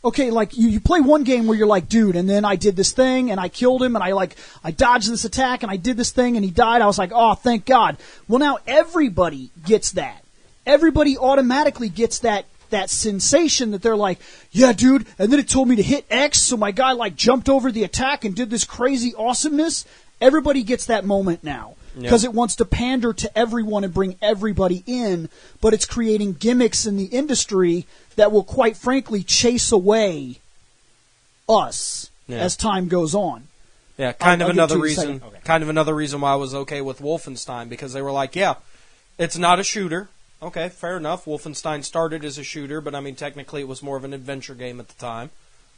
okay, like you play one game where you're like, dude, and then I did this thing and I killed him and I dodged this attack and I did this thing and he died. I was like, oh, thank God. Well, now everybody gets that. Everybody automatically gets that sensation that they're like, yeah, dude, and then it told me to hit X, so my guy like jumped over the attack and did this crazy awesomeness. Everybody gets that moment now because it wants to pander to everyone and bring everybody in, but it's creating gimmicks in the industry that will, quite frankly, chase away us as time goes on. Yeah, kind I'll of get another to you in a reason. second. Kind of another reason why I was okay with Wolfenstein, because they were like, yeah, it's not a shooter. Okay, fair enough. Wolfenstein started as a shooter, but I mean, technically, it was more of an adventure game at the time.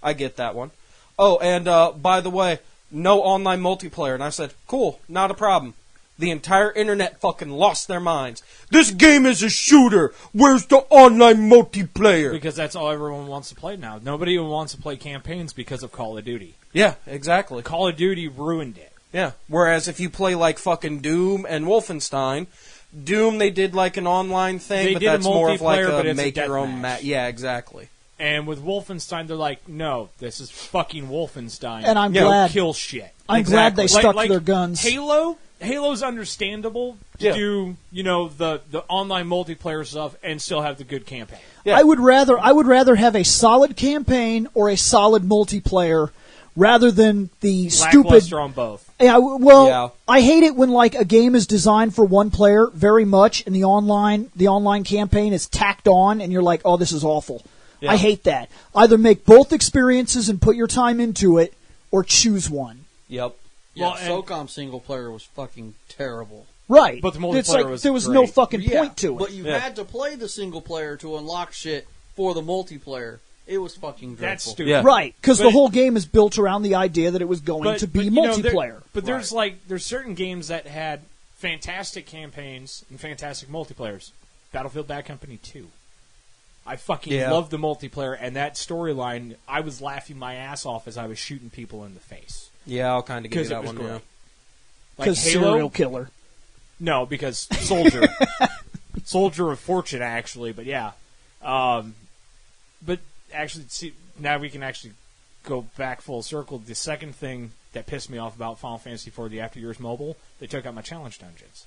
I get that one. Oh, and by the way, no online multiplayer. And I said, cool, not a problem. The entire internet fucking lost their minds. This game is a shooter. Where's the online multiplayer? Because that's all everyone wants to play now. Nobody even wants to play campaigns because of Call of Duty. Yeah, exactly. Call of Duty ruined it. Yeah. Whereas if you play like fucking Doom and Wolfenstein, Doom they did like an online thing, They but did a that's more of like multiplayer, but a it's a make your own deathmatch. match. Yeah, exactly. And with Wolfenstein, they're like, no, this is fucking Wolfenstein. And I'm Don't glad- kill shit. I'm glad they Exactly. stuck Like to their guns. Halo's understandable to Yeah. do, the online multiplayer stuff and still have the good campaign. Yeah. I would rather have a solid campaign or a solid multiplayer rather than the stupid. Lackluster on both. Yeah, well, Yeah. I hate it when like a game is designed for one player very much, and the online campaign is tacked on, and you're like, oh, this is awful. Yeah. I hate that. Either make both experiences and put your time into it, or choose one. Yep. Yeah, Well, and- SOCOM single player was fucking terrible. Right. But the It's multiplayer like was there was no great. fucking point to it. But you Yeah. had to play the single player to unlock shit for the multiplayer. It was fucking dreadful. That's stupid. Yeah. Right, because the But- whole game is built around the idea that it was going to be you know, multiplayer. there's certain games that had fantastic campaigns and fantastic multiplayers. Battlefield Bad Company 2. I fucking loved the multiplayer, and that storyline, I was laughing my ass off as I was shooting people in the face. Yeah, I'll kind of give you Because that it was one. great. Yeah. Because Halo? serial killer. No, because Soldier. Soldier of Fortune, actually, but yeah. But actually, see, now we can actually go back full circle. The second thing that pissed me off about Final Fantasy IV, the After Years Mobile, they took out my challenge dungeons.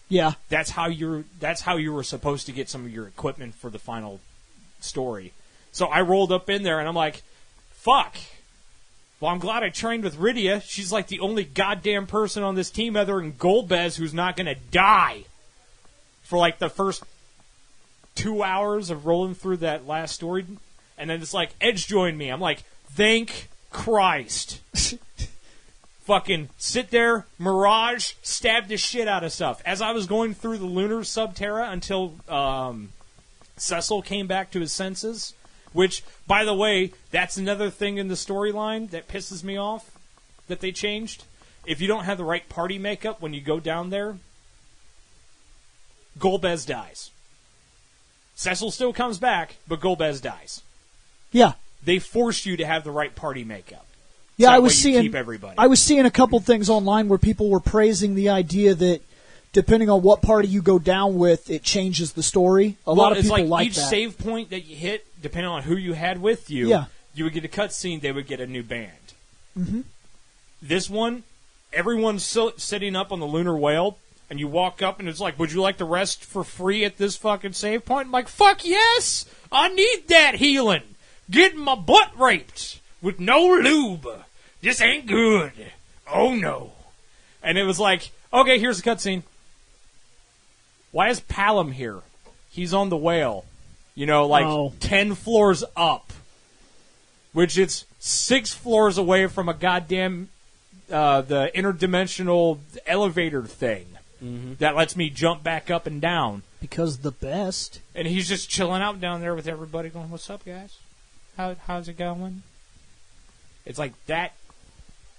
Yeah. That's how you were supposed to get some of your equipment for the final story. So I rolled up in there, and I'm like, fuck. Well, I'm glad I trained with Rydia. She's like the only goddamn person on this team other than Golbez who's not going to die for like the first 2 hours of rolling through that last story. And then it's like, Edge joined me. I'm like, thank Christ. Fucking sit there, Mirage, stab the shit out of stuff. As I was going through the Lunar Subterra until Cecil came back to his senses, which, by the way, that's another thing in the storyline that pisses me off that they changed. If you don't have the right party makeup when you go down there, Golbez dies. Cecil still comes back, but Golbez dies. Yeah. They force you to have the right party makeup. Yeah, So I that was way you seeing. keep everybody. I was seeing a couple things online where people were praising the idea that depending on what party you go down with, it changes the story. A lot of it's people like like each that. save point that you hit, depending on who you had with you, Yeah. you would get a cutscene. They would get a new band. Mhm. This one, everyone's sitting up on the Lunar Whale, and you walk up, and it's like, "Would you like to rest for free at this fucking save point?" I'm like, "Fuck yes! I need that healing. Getting my butt raped with no lube. This ain't good. Oh no!" And it was like, "Okay, here's a cutscene. Why is Palom here? He's on the whale. You know, like 10 floors up. Which it's 6 floors away from a goddamn the interdimensional elevator thing that lets me jump back up and down. Because the best. And he's just chilling out down there with everybody going, "What's up, guys? How's it going?" It's like that.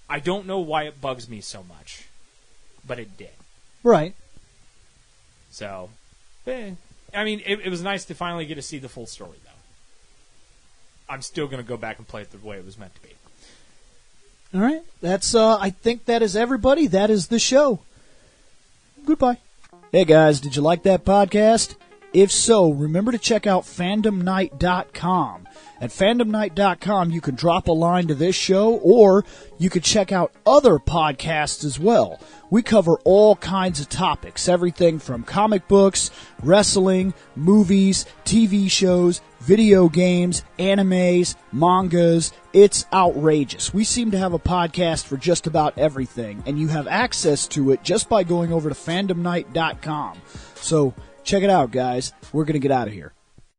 I don't know why it bugs me so much, but it did. Right. So, I mean, it was nice to finally get to see the full story, though. I'm still going to go back and play it the way it was meant to be. All right. That's. I think that is everybody. That is the show. Goodbye. Hey guys, did you like that podcast? If so, remember to check out fandomnight.com. At fandomnight.com, you can drop a line to this show, or you could check out other podcasts as well. We cover all kinds of topics, everything from comic books, wrestling, movies, TV shows, video games, animes, mangas. It's outrageous. We seem to have a podcast for just about everything, and you have access to it just by going over to fandomnight.com. So check it out, guys. We're going to get out of here.